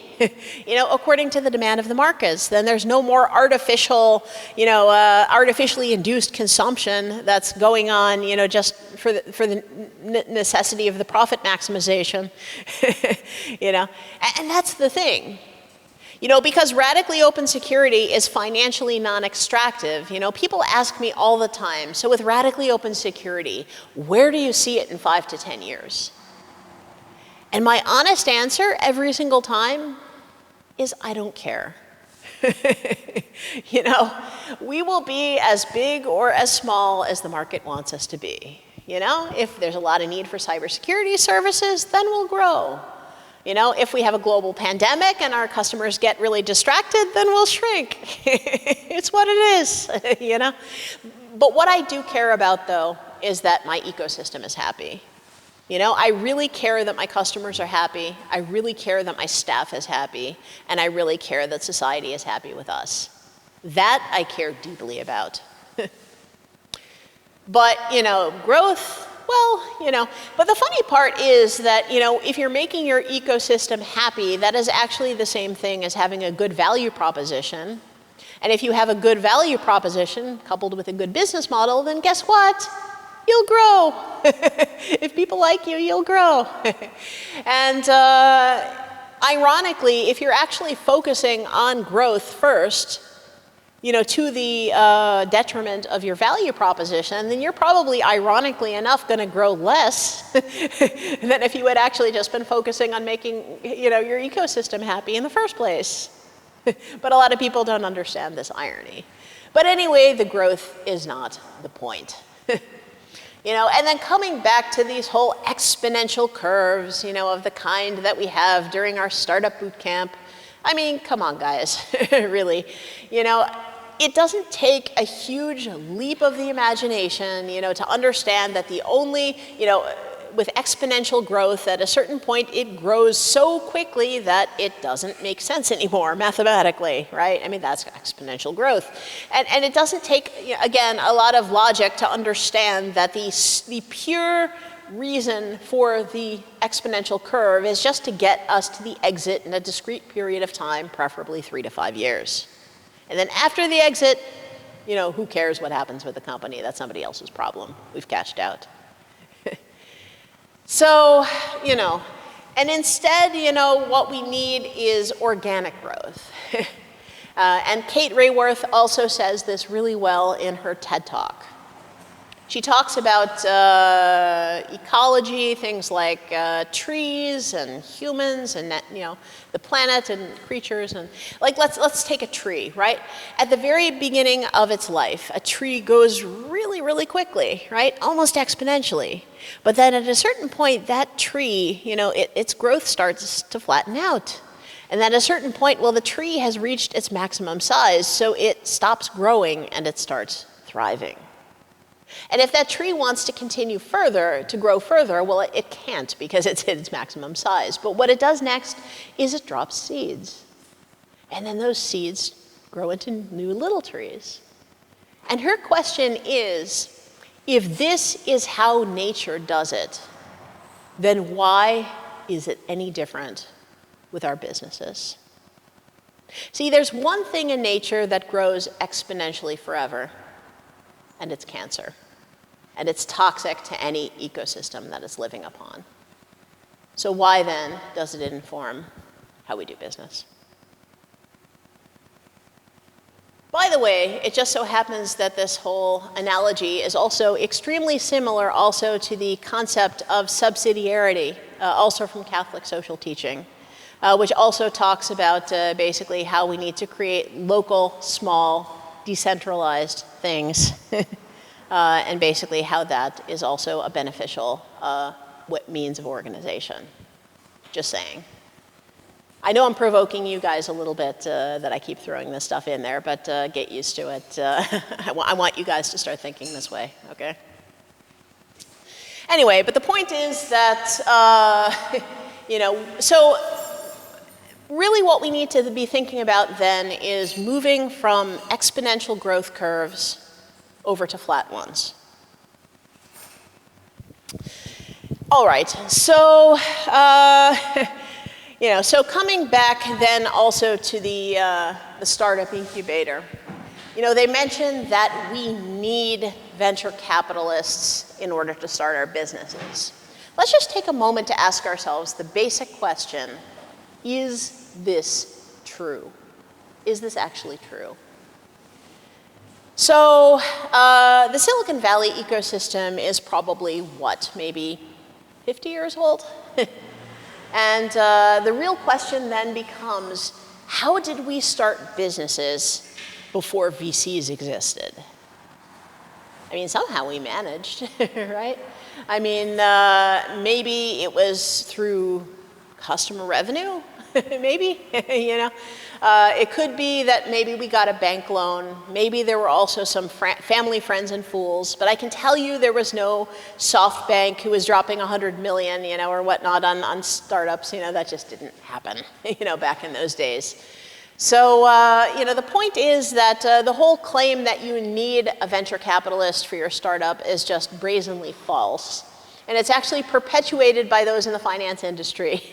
S3: according to the demand of the markets. Then there's no more artificial, artificially induced consumption that's going on, just for the necessity of the profit maximization, And that's the thing. Because radically open security is financially non-extractive, people ask me all the time, so with radically open security, where do you see it in 5 to 10 years? And my honest answer every single time is I don't care. We will be as big or as small as the market wants us to be. If there's a lot of need for cybersecurity services, then we'll grow. If we have a global pandemic and our customers get really distracted, then we'll shrink. It's what it is, But what I do care about, though, is that my ecosystem is happy. I really care that my customers are happy. I really care that my staff is happy. And I really care that society is happy with us. That I care deeply about. But, growth, but the funny part is that, if you're making your ecosystem happy, that is actually the same thing as having a good value proposition. And if you have a good value proposition coupled with a good business model, then guess what? You'll grow. If people like you, you'll grow. And ironically, if you're actually focusing on growth first, to the detriment of your value proposition, then you're probably, ironically enough, going to grow less than if you had actually just been focusing on making, your ecosystem happy in the first place. But a lot of people don't understand this irony. But anyway, the growth is not the point. And then coming back to these whole exponential curves, of the kind that we have during our startup boot camp. I mean, come on, guys, really. It doesn't take a huge leap of the imagination, to understand that the only, with exponential growth, at a certain point, it grows so quickly that it doesn't make sense anymore mathematically, right? I mean, that's exponential growth. And it doesn't take, again, a lot of logic to understand that the pure reason for the exponential curve is just to get us to the exit in a discrete period of time, preferably 3 to 5 years. And then after the exit, who cares what happens with the company? That's somebody else's problem. We've cashed out. So, and instead, what we need is organic growth. And Kate Raworth also says this really well in her TED Talk. She talks about ecology, things like trees and humans and the planet and creatures, and let's take a tree, right? At the very beginning of its life, a tree goes really, really quickly, right? Almost exponentially. But then at a certain point, that tree, its growth starts to flatten out. And then at a certain point, well, the tree has reached its maximum size, so it stops growing and it starts thriving. And if that tree wants to continue further, to grow further, well, it can't because it's hit its maximum size. But what it does next is it drops seeds. And then those seeds grow into new little trees. And her question is, if this is how nature does it, then why is it any different with our businesses? See, there's one thing in nature that grows exponentially forever, and it's cancer. And it's toxic to any ecosystem that it's living upon. So why then does it inform how we do business? By the way, it just so happens that this whole analogy is also extremely similar also to the concept of subsidiarity, also from Catholic social teaching, which also talks about basically how we need to create local, small, decentralized things. And basically how that is also a beneficial means of organization. Just saying. I know I'm provoking you guys a little bit that I keep throwing this stuff in there, but get used to it. I want you guys to start thinking this way, okay? Anyway, but the point is that, so really what we need to be thinking about then is moving from exponential growth curves over to flat ones. All right, so, So coming back then also to the startup incubator, they mentioned that we need venture capitalists in order to start our businesses. Let's just take a moment to ask ourselves the basic question, is this true? Is this actually true? So the Silicon Valley ecosystem is probably, what, maybe 50 years old? And the real question then becomes, how did we start businesses before VCs existed? I mean, somehow we managed, right? I mean, maybe it was through customer revenue, maybe, It could be that maybe we got a bank loan. Maybe there were also some family, friends, and fools. But I can tell you there was no SoftBank who was dropping 100 million, or whatnot on startups. That just didn't happen, back in those days. So, the point is that the whole claim that you need a venture capitalist for your startup is just brazenly false. And it's actually perpetuated by those in the finance industry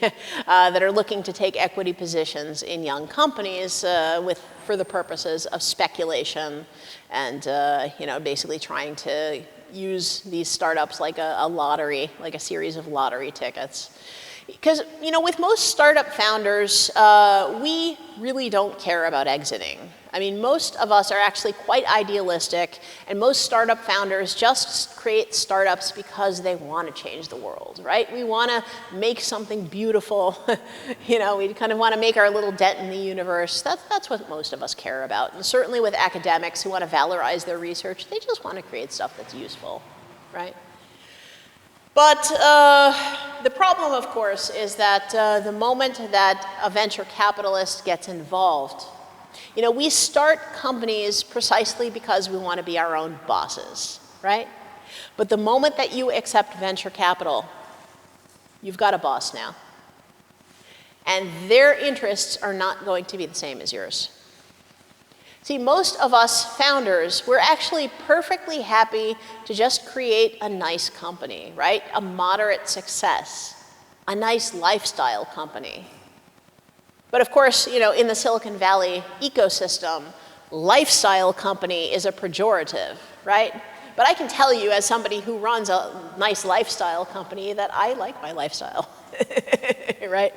S3: that are looking to take equity positions in young companies for the purposes of speculation and basically trying to use these startups like a lottery, like a series of lottery tickets. Because, with most startup founders, we really don't care about exiting. I mean, most of us are actually quite idealistic, and most startup founders just create startups because they want to change the world, right? We want to make something beautiful. We kind of want to make our little dent in the universe. That's what most of us care about. And certainly with academics who want to valorize their research, they just want to create stuff that's useful, right? But the problem, of course, is that the moment that a venture capitalist gets involved, we start companies precisely because we want to be our own bosses, right? But the moment that you accept venture capital, you've got a boss now. And their interests are not going to be the same as yours. See, most of us founders, we're actually perfectly happy to just create a nice company, right? A moderate success, a nice lifestyle company. But of course, in the Silicon Valley ecosystem, lifestyle company is a pejorative, right? But I can tell you, as somebody who runs a nice lifestyle company, that I like my lifestyle, right?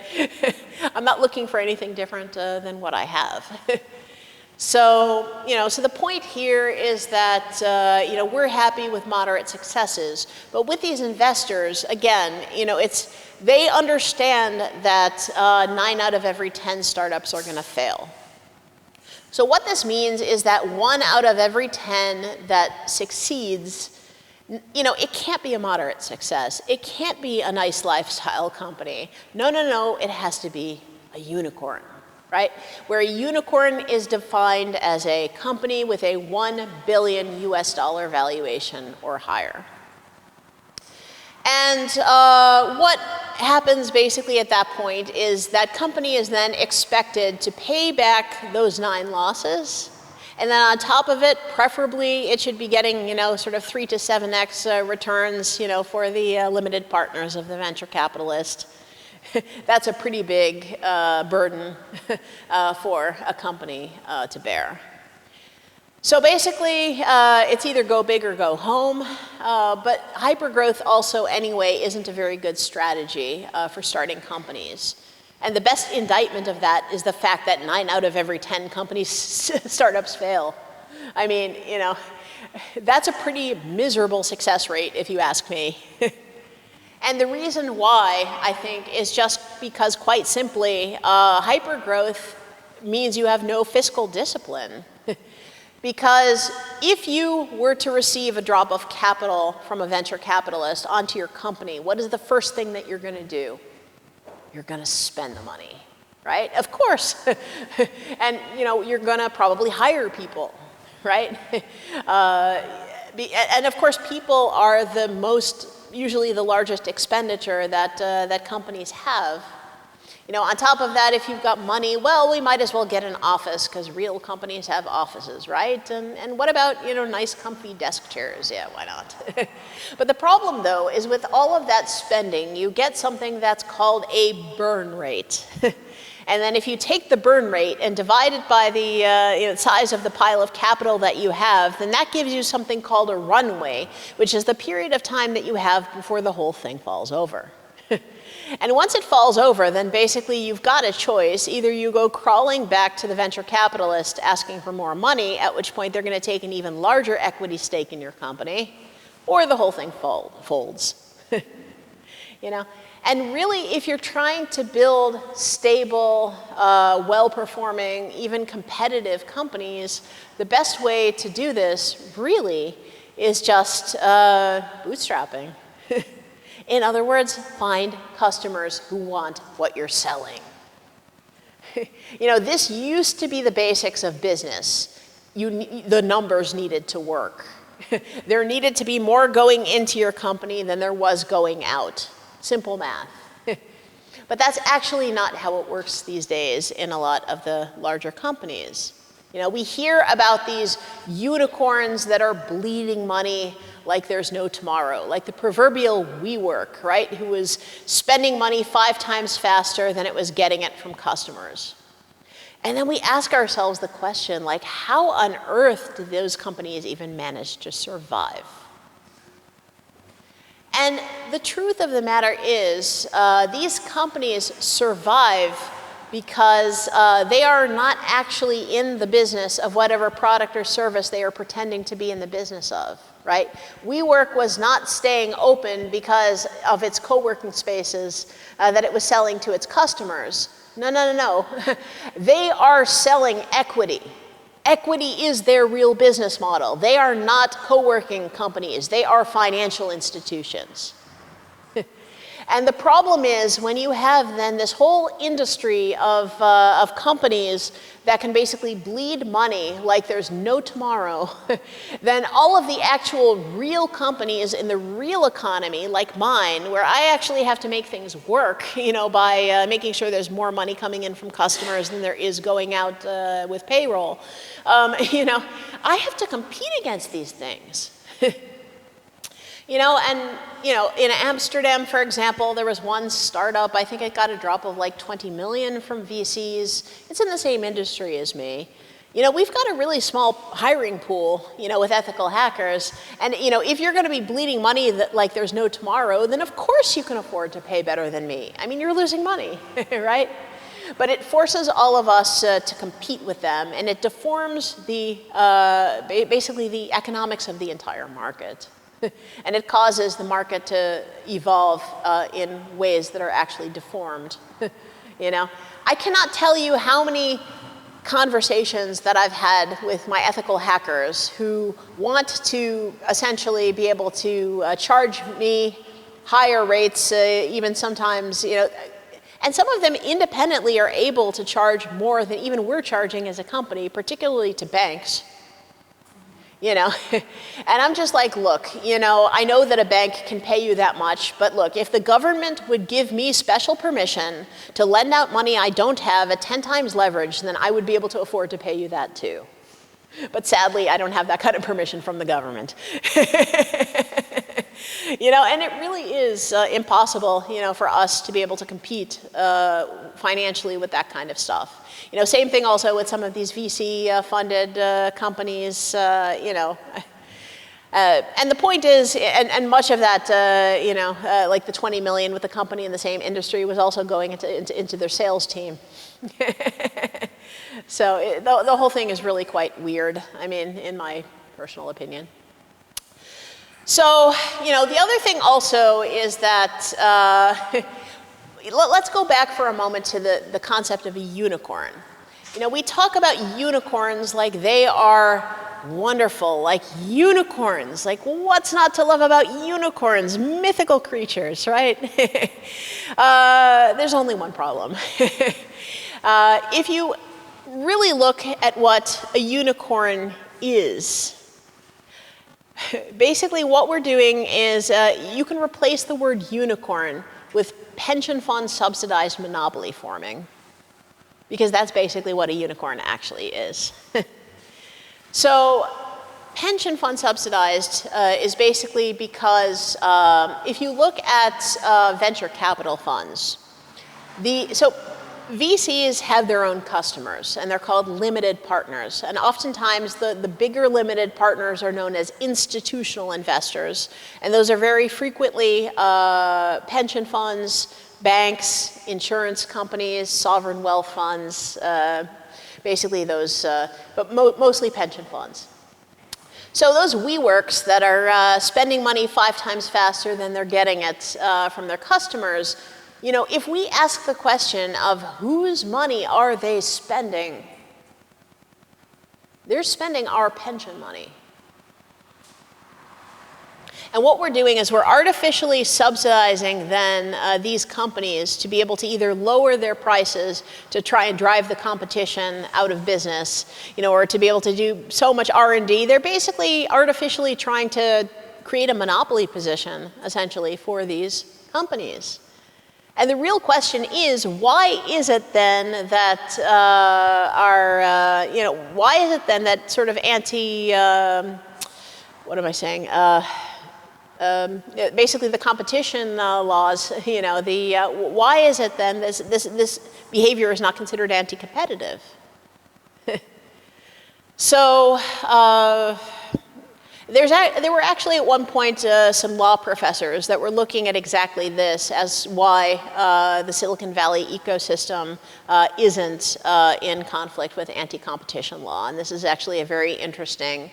S3: I'm not looking for anything different than what I have. So the point here is that, we're happy with moderate successes. But with these investors, again, they understand that 9 out of every 10 startups are going to fail. So what this means is that 1 out of every 10 that succeeds, it can't be a moderate success. It can't be a nice lifestyle company. No, it has to be a unicorn. Right? Where a unicorn is defined as a company with a $1 billion valuation or higher. And what happens basically at that point is that company is then expected to pay back those 9 losses. And then on top of it, preferably, it should be getting, sort of 3 to 7x returns, for the limited partners of the venture capitalist. That's a pretty big burden for a company to bear. So basically, it's either go big or go home. But hypergrowth also, anyway, isn't a very good strategy for starting companies. And the best indictment of that is the fact that 9 out of every 10 startups fail. I mean, that's a pretty miserable success rate, if you ask me. And the reason why, I think, is just because, quite simply, hypergrowth means you have no fiscal discipline. Because if you were to receive a drop of capital from a venture capitalist onto your company, what is the first thing that you're going to do? You're going to spend the money, right? Of course. And, you're going to probably hire people, right? And of course, people are usually the largest expenditure that companies have. You know, on top of that, if you've got money, well, we might as well get an office because real companies have offices, right? And what about, you know, nice comfy desk chairs? Yeah, why not? But the problem, though, is with all of that spending, you get something that's called a burn rate. And then if you take the burn rate and divide it by the size of the pile of capital that you have, then that gives you something called a runway, which is the period of time that you have before the whole thing falls over. And once it falls over, then basically you've got a choice. Either you go crawling back to the venture capitalist asking for more money, at which point they're going to take an even larger equity stake in your company, or the whole thing folds. You know? And really, if you're trying to build stable, well-performing, even competitive companies, the best way to do this, really, is just bootstrapping. In other words, find customers who want what you're selling. You know, this used to be the basics of business. The numbers needed to work. There needed to be more going into your company than there was going out. Simple math. But that's actually not how it works these days in a lot of the larger companies. You know, we hear about these unicorns that are bleeding money like there's no tomorrow, like the proverbial WeWork, right, who was spending money 5 times faster than it was getting it from customers. And then we ask ourselves the question, like, how on earth did those companies even manage to survive? And the truth of the matter is, these companies survive because they are not actually in the business of whatever product or service they are pretending to be in the business of, right? WeWork was not staying open because of its co-working spaces that it was selling to its customers. No, no, no, no. They are selling equity. Equity is their real business model. They are not co-working companies. They are financial institutions. And the problem is when you have then this whole industry of companies that can basically bleed money like there's no tomorrow, then all of the actual real companies in the real economy, like mine, where I actually have to make things work, you know, by making sure there's more money coming in from customers than there is going out with payroll, you know, I have to compete against these things. You know, and, you know, in Amsterdam, for example, there was one startup, I think it got a drop of like 20 million from VCs. It's in the same industry as me. You know, we've got a really small hiring pool, you know, with ethical hackers. And, you know, if you're going to be bleeding money that, like there's no tomorrow, then of course you can afford to pay better than me. I mean, you're losing money, right? But it forces all of us to compete with them, and it deforms the, basically the economics of the entire market. And it causes the market to evolve in ways that are actually deformed. You know, I cannot tell you how many conversations that I've had with my ethical hackers who want to essentially be able to charge me higher rates, even sometimes, you know, and some of them independently are able to charge more than even we're charging as a company, particularly to banks. You know, and I'm just like, look, you know, I know that a bank can pay you that much, but look, if the government would give me special permission to lend out money I don't have at 10 times leverage, then I would be able to afford to pay you that too. But sadly, I don't have that kind of permission from the government. You know, and it really is impossible, you know, for us to be able to compete financially with that kind of stuff. You know, same thing also with some of these VC-funded companies, you know. And the point is, and much of that, you know, like the 20 million with the company in the same industry was also going into their sales team. So the whole thing is really quite weird, I mean, in my personal opinion. So, you know, the other thing also is that, let's go back for a moment to the concept of a unicorn. You know, we talk about unicorns like they are wonderful, like unicorns. Like, what's not to love about unicorns? Mythical creatures, right? There's only one problem. If you really look at what a unicorn is, basically what we're doing is you can replace the word unicorn with pension fund subsidized monopoly forming, because that's basically what a unicorn actually is. So pension fund subsidized is basically because if you look at venture capital funds, so VCs have their own customers, and they're called limited partners. And oftentimes, the bigger limited partners are known as institutional investors. And those are very frequently pension funds, banks, insurance companies, sovereign wealth funds, basically those, but mostly pension funds. So those WeWorks that are spending money 5 times faster than they're getting it from their customers, you know, if we ask the question of whose money are they spending, they're spending our pension money. And what we're doing is we're artificially subsidizing then these companies to be able to either lower their prices to try and drive the competition out of business, you know, or to be able to do so much R&D. They're basically artificially trying to create a monopoly position, essentially, for these companies. And the real question is, why is it then that why is it then that sort of basically the competition laws, you know, why is it then this behavior is not considered anti-competitive? So there were actually at one point some law professors that were looking at exactly this as why the Silicon Valley ecosystem isn't in conflict with anti-competition law. And this is actually a very interesting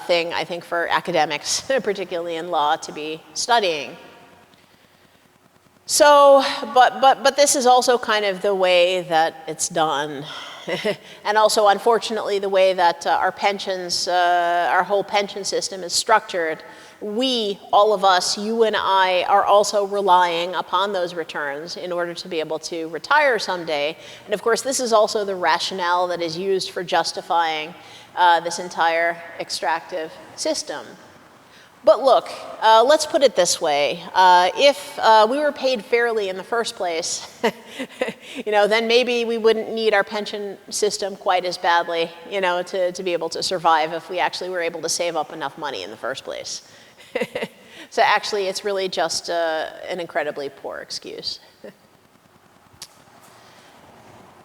S3: thing, I think, for academics, particularly in law, to be studying. So, but this is also kind of the way that it's done. And also, unfortunately, the way that our pensions, our whole pension system is structured, we, all of us, you and I, are also relying upon those returns in order to be able to retire someday. And of course, this is also the rationale that is used for justifying this entire extractive system. But look, let's put it this way. If we were paid fairly in the first place, you know, then maybe we wouldn't need our pension system quite as badly, you know, to be able to survive if we actually were able to save up enough money in the first place. So actually, it's really just an incredibly poor excuse.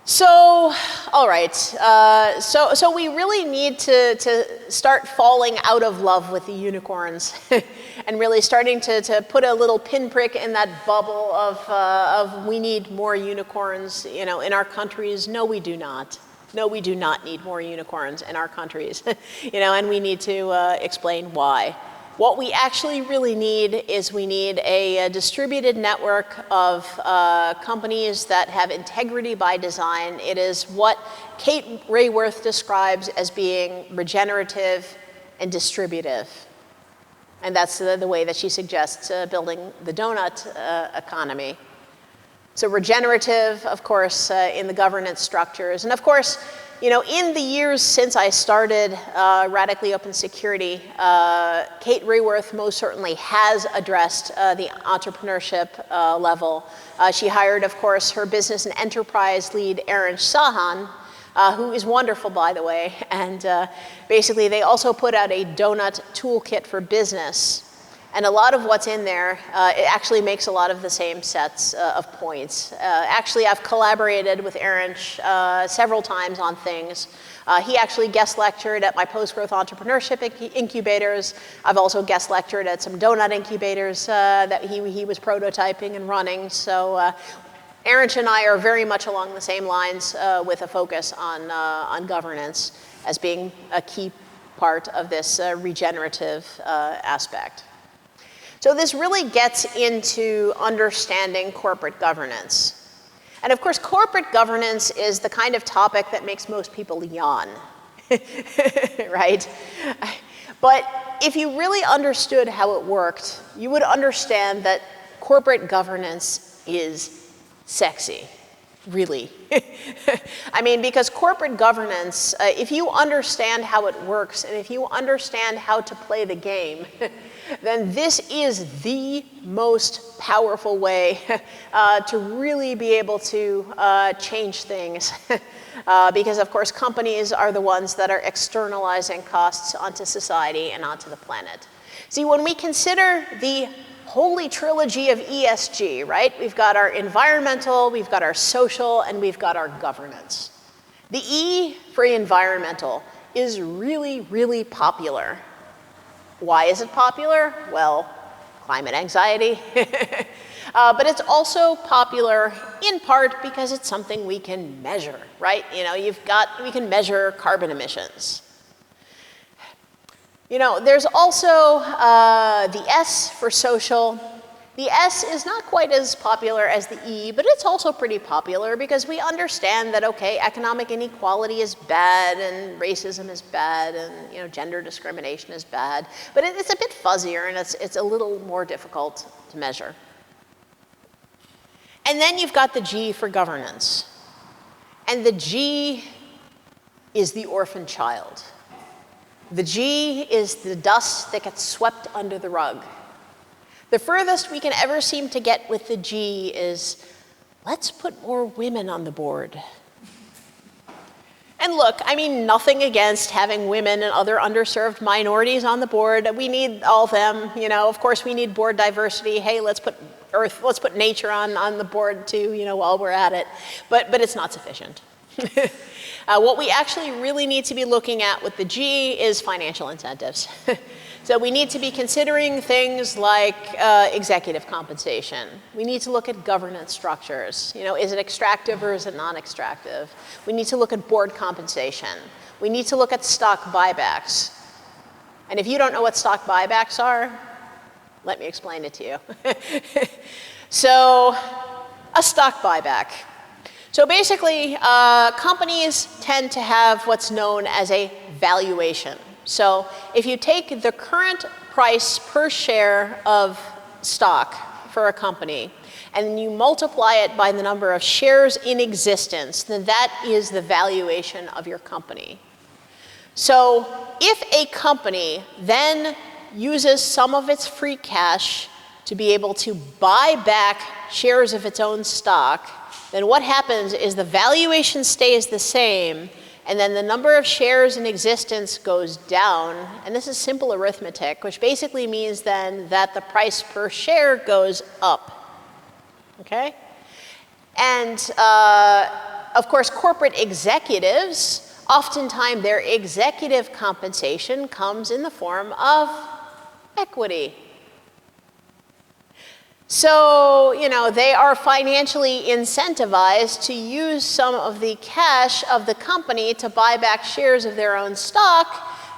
S3: So, all right, so we really need to start falling out of love with the unicorns and really starting to put a little pinprick in that bubble of we need more unicorns, you know, in our countries. No, we do not. No, we do not need more unicorns in our countries, you know, and we need to explain why. What we actually really need is we need a distributed network of companies that have integrity by design. It is what Kate Raworth describes as being regenerative and distributive. And that's the way that she suggests building the donut economy. So regenerative, of course, in the governance structures. And of course, you know, in the years since I started Radically Open Security, Kate Raworth most certainly has addressed the entrepreneurship level. She hired, of course, her business and enterprise lead, Aaron Sahan, who is wonderful, by the way. And basically, they also put out a donut toolkit for business. And a lot of what's in there, it actually makes a lot of the same sets of points. Actually, I've collaborated with Aaron several times on things. He actually guest lectured at my post-growth entrepreneurship incubators. I've also guest lectured at some donut incubators that he was prototyping and running. So Aaron and I are very much along the same lines with a focus on governance as being a key part of this regenerative aspect. So this really gets into understanding corporate governance. And of course, corporate governance is the kind of topic that makes most people yawn, right? But if you really understood how it worked, you would understand that corporate governance is sexy, really. I mean, because corporate governance, if you understand how it works and if you understand how to play the game, then this is the most powerful way to really be able to change things. Because, of course, companies are the ones that are externalizing costs onto society and onto the planet. See, when we consider the holy trilogy of ESG, right? We've got our environmental, we've got our social, and we've got our governance. The E for environmental is really, really popular. Why is it popular? Well, climate anxiety. But it's also popular in part because it's something we can measure, right? You know, we can measure carbon emissions. You know, there's also the S for social. The S is not quite as popular as the E, but it's also pretty popular because we understand that, okay, economic inequality is bad and racism is bad and, you know, gender discrimination is bad. But it's a bit fuzzier and it's a little more difficult to measure. And then you've got the G for governance. And the G is the orphan child. The G is the dust that gets swept under the rug. The furthest we can ever seem to get with the G is, let's put more women on the board. And look, I mean, nothing against having women and other underserved minorities on the board. We need all of them, you know. Of course, we need board diversity. Hey, let's put nature on the board too, you know, while we're at it. But it's not sufficient. What we actually really need to be looking at with the G is financial incentives. So we need to be considering things like executive compensation. We need to look at governance structures. You know, is it extractive or is it non-extractive? We need to look at board compensation. We need to look at stock buybacks. And if you don't know what stock buybacks are, let me explain it to you. So, a stock buyback. So basically, companies tend to have what's known as a valuation. So if you take the current price per share of stock for a company, and you multiply it by the number of shares in existence, then that is the valuation of your company. So if a company then uses some of its free cash to be able to buy back shares of its own stock, then what happens is the valuation stays the same, and then the number of shares in existence goes down. And this is simple arithmetic, which basically means then that the price per share goes up. Okay? And of course, corporate executives, oftentimes their executive compensation comes in the form of equity. So, you know, they are financially incentivized to use some of the cash of the company to buy back shares of their own stock.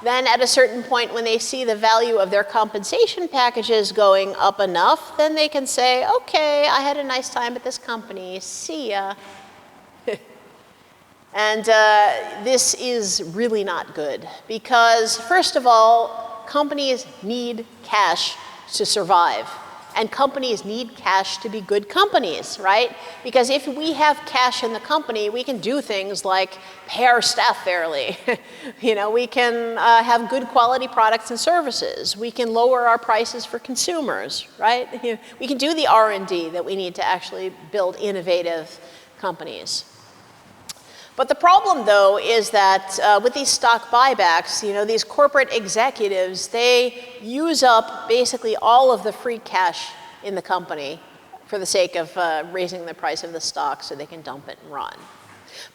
S3: Then at a certain point when they see the value of their compensation packages going up enough, then they can say, okay, I had a nice time at this company, see ya. And this is really not good because, first of all, companies need cash to survive. And companies need cash to be good companies, right? Because if we have cash in the company, we can do things like pay our staff fairly. You know, we can have good quality products and services. We can lower our prices for consumers, right? We can do the R&D that we need to actually build innovative companies. But the problem, though, is that with these stock buybacks, you know, these corporate executives, they use up basically all of the free cash in the company for the sake of raising the price of the stock so they can dump it and run.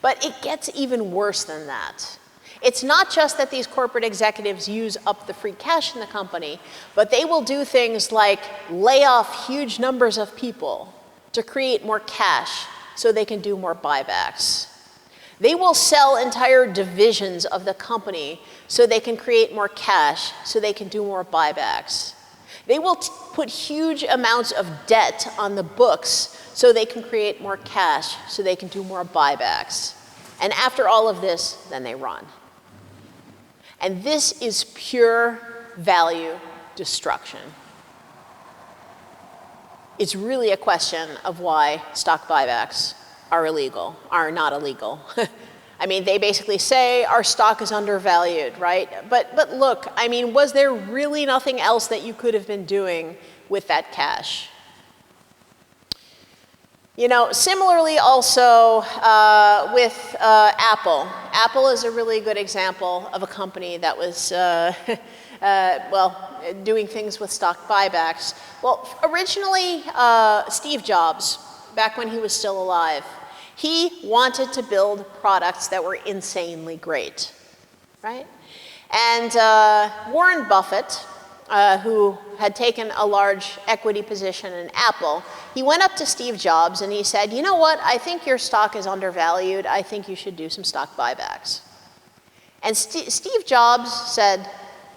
S3: But it gets even worse than that. It's not just that these corporate executives use up the free cash in the company, but they will do things like lay off huge numbers of people to create more cash so they can do more buybacks. They will sell entire divisions of the company so they can create more cash, so they can do more buybacks. They will put huge amounts of debt on the books so they can create more cash, so they can do more buybacks. And after all of this, then they run. And this is pure value destruction. It's really a question of why stock buybacks are not illegal. I I mean, they basically say our stock is undervalued, right? But look, I mean, was there really nothing else that you could have been doing with that cash? You know, similarly also with Apple. Apple is a really good example of a company that was, well, doing things with stock buybacks. Well, originally, Steve Jobs, back when he was still alive, he wanted to build products that were insanely great, right? And Warren Buffett, who had taken a large equity position in Apple, he went up to Steve Jobs and he said, you know what, I think your stock is undervalued. I think you should do some stock buybacks. And Steve Jobs said,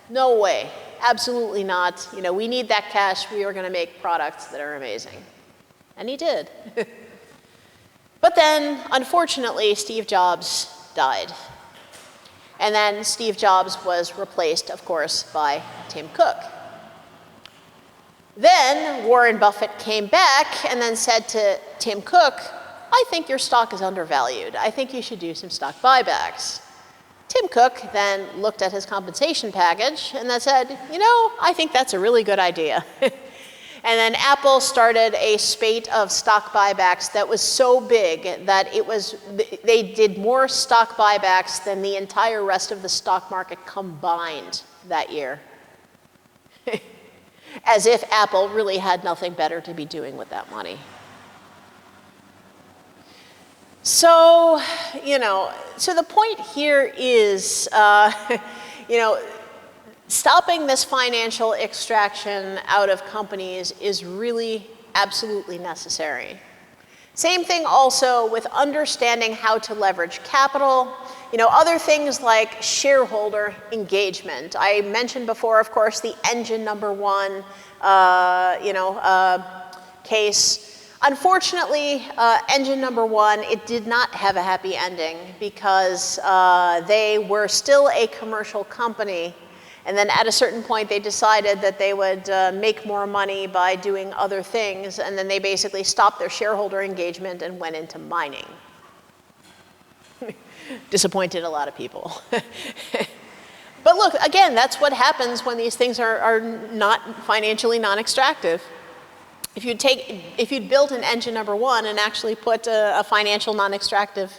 S3: no way, absolutely not. You know, we need that cash. We are going to make products that are amazing. And he did. But then, unfortunately, Steve Jobs died. And then Steve Jobs was replaced, of course, by Tim Cook. Then Warren Buffett came back and then said to Tim Cook, I think your stock is undervalued. I think you should do some stock buybacks. Tim Cook then looked at his compensation package and then said, you know, I think that's a really good idea. And then Apple started a spate of stock buybacks that was so big that they did more stock buybacks than the entire rest of the stock market combined that year. As if Apple really had nothing better to be doing with that money. So, you know, so the point here is, you know, stopping this financial extraction out of companies is really absolutely necessary. Same thing also with understanding how to leverage capital. You know, other things like shareholder engagement. I mentioned before, of course, the engine number one, case. Unfortunately, engine number one, it did not have a happy ending because they were still a commercial company. And then at a certain point, they decided that they would make more money by doing other things. And then they basically stopped their shareholder engagement and went into mining. Disappointed a lot of people. But look, again, that's what happens when these things are not financially non-extractive. If you'd built an engine number one and actually put a financial non-extractive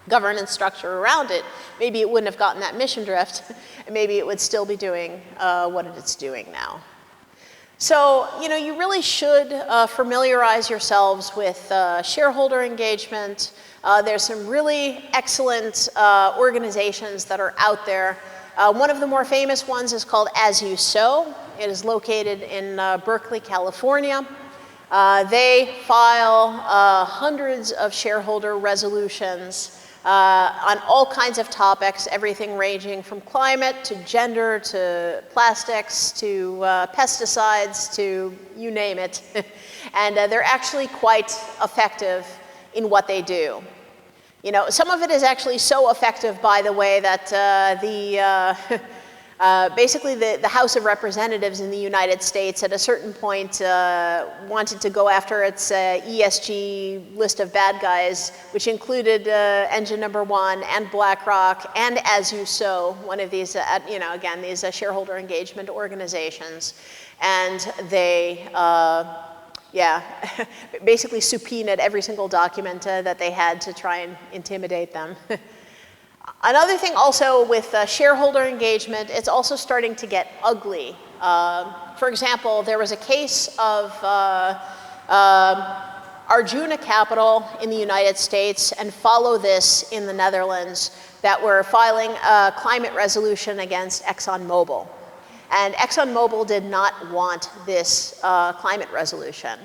S3: governance structure around it, maybe it wouldn't have gotten that mission drift, and maybe it would still be doing what it's doing now. So, you know, you really should familiarize yourselves with shareholder engagement. There's some really excellent organizations that are out there. One of the more famous ones is called As You Sow. It is located in Berkeley, California. They file hundreds of shareholder resolutions on all kinds of topics, everything ranging from climate to gender to plastics to pesticides to you name it. And they're actually quite effective in what they do. You know, some of it is actually so effective, by the way, that basically the House of Representatives in the United States at a certain point wanted to go after its ESG list of bad guys, which included engine number one and BlackRock and As You Sow, one of these, you know, again, these shareholder engagement organizations. And they, basically subpoenaed every single document that they had to try and intimidate them. Another thing also with shareholder engagement, it's also starting to get ugly. For example, there was a case of Arjuna Capital in the United States and Follow This in the Netherlands that were filing a climate resolution against ExxonMobil. And ExxonMobil did not want this climate resolution.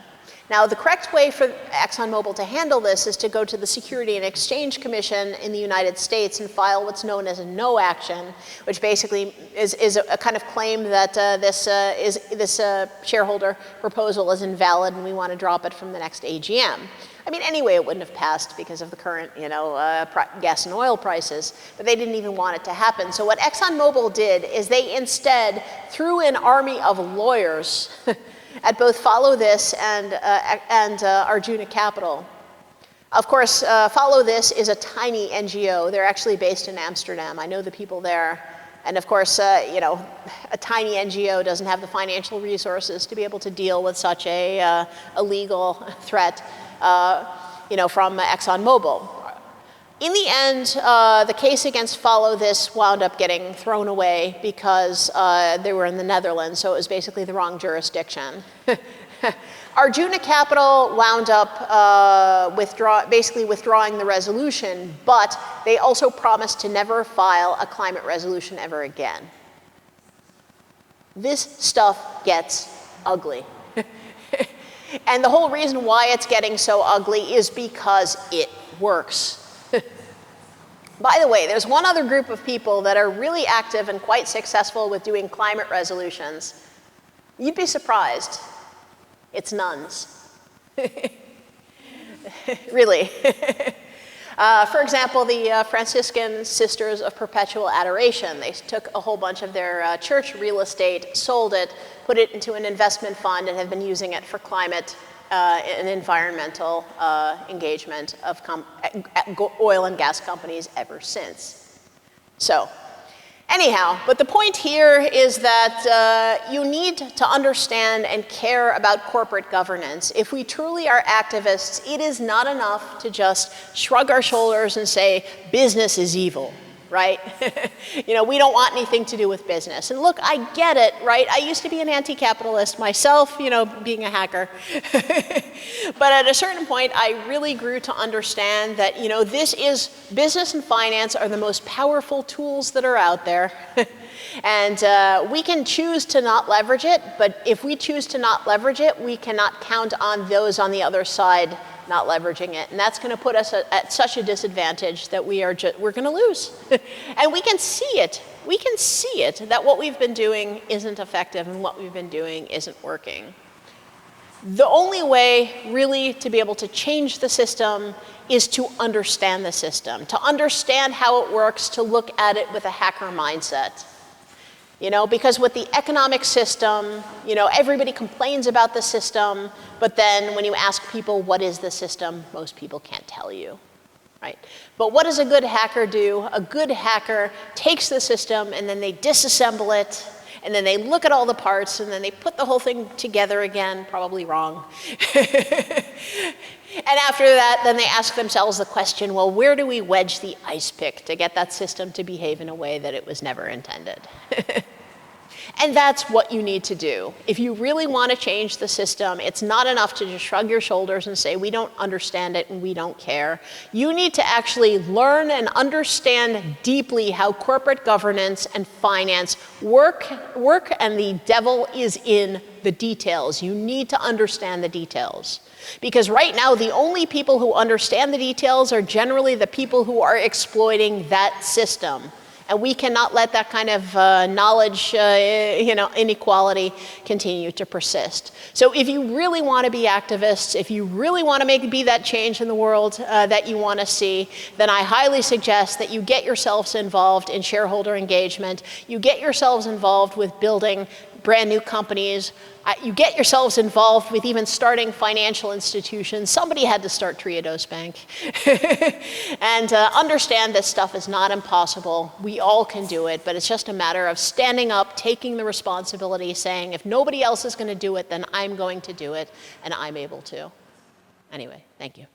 S3: Now, the correct way for ExxonMobil to handle this is to go to the Securities and Exchange Commission in the United States and file what's known as a no action, which basically is a kind of claim that this shareholder proposal is invalid and we want to drop it from the next AGM. I mean, anyway, it wouldn't have passed because of the current, you know, gas and oil prices, but they didn't even want it to happen. So what ExxonMobil did is they instead threw an army of lawyers at both Follow This and Arjuna Capital. Of course, Follow This is a tiny NGO. They're actually based in Amsterdam. I know the people there. And of course, you know, a tiny NGO doesn't have the financial resources to be able to deal with such a legal threat, you know, from ExxonMobil. In the end, the case against Follow This wound up getting thrown away because they were in the Netherlands, so it was basically the wrong jurisdiction. Arjuna Capital wound up basically withdrawing the resolution, but they also promised to never file a climate resolution ever again. This stuff gets ugly. And the whole reason why it's getting so ugly is because it works. By the way, there's one other group of people that are really active and quite successful with doing climate resolutions. You'd be surprised. It's nuns. Really. For example, the Franciscan Sisters of Perpetual Adoration. They took a whole bunch of their church real estate, sold it, put it into an investment fund, and have been using it for climate and environmental engagement of oil and gas companies ever since. So, anyhow, but the point here is that you need to understand and care about corporate governance. If we truly are activists, it is not enough to just shrug our shoulders and say, business is evil, right? You know, we don't want anything to do with business. And look, I get it, right? I used to be an anti-capitalist myself, you know, being a hacker. But at a certain point, I really grew to understand that, you know, business and finance are the most powerful tools that are out there. And we can choose to not leverage it, but if we choose to not leverage it, we cannot count on those on the other side not leveraging it. And that's going to put us at such a disadvantage that we're going to lose. And we can see it. We can see it, that what we've been doing isn't effective and what we've been doing isn't working. The only way really to be able to change the system is to understand the system, to understand how it works, to look at it with a hacker mindset. You know, because with the economic system, you know, everybody complains about the system, but then when you ask people what is the system, most people can't tell you, right? But what does a good hacker do? A good hacker takes the system and then they disassemble it, and then they look at all the parts, and then they put the whole thing together again, probably wrong. And after that, then they ask themselves the question, well, where do we wedge the ice pick to get that system to behave in a way that it was never intended? And that's what you need to do. If you really want to change the system, it's not enough to just shrug your shoulders and say, we don't understand it and we don't care. You need to actually learn and understand deeply how corporate governance and finance work, and the devil is in the details. You need to understand the details. Because right now, the only people who understand the details are generally the people who are exploiting that system. And we cannot let that kind of knowledge, you know, inequality continue to persist. So if you really want to be activists, if you really want to be that change in the world that you want to see, then I highly suggest that you get yourselves involved in shareholder engagement. You get yourselves involved with building brand new companies. You get yourselves involved with even starting financial institutions. Somebody had to start Triodos Bank. And understand this stuff is not impossible. We all can do it, but it's just a matter of standing up, taking the responsibility, saying, if nobody else is going to do it, then I'm going to do it, and I'm able to. Anyway, thank you.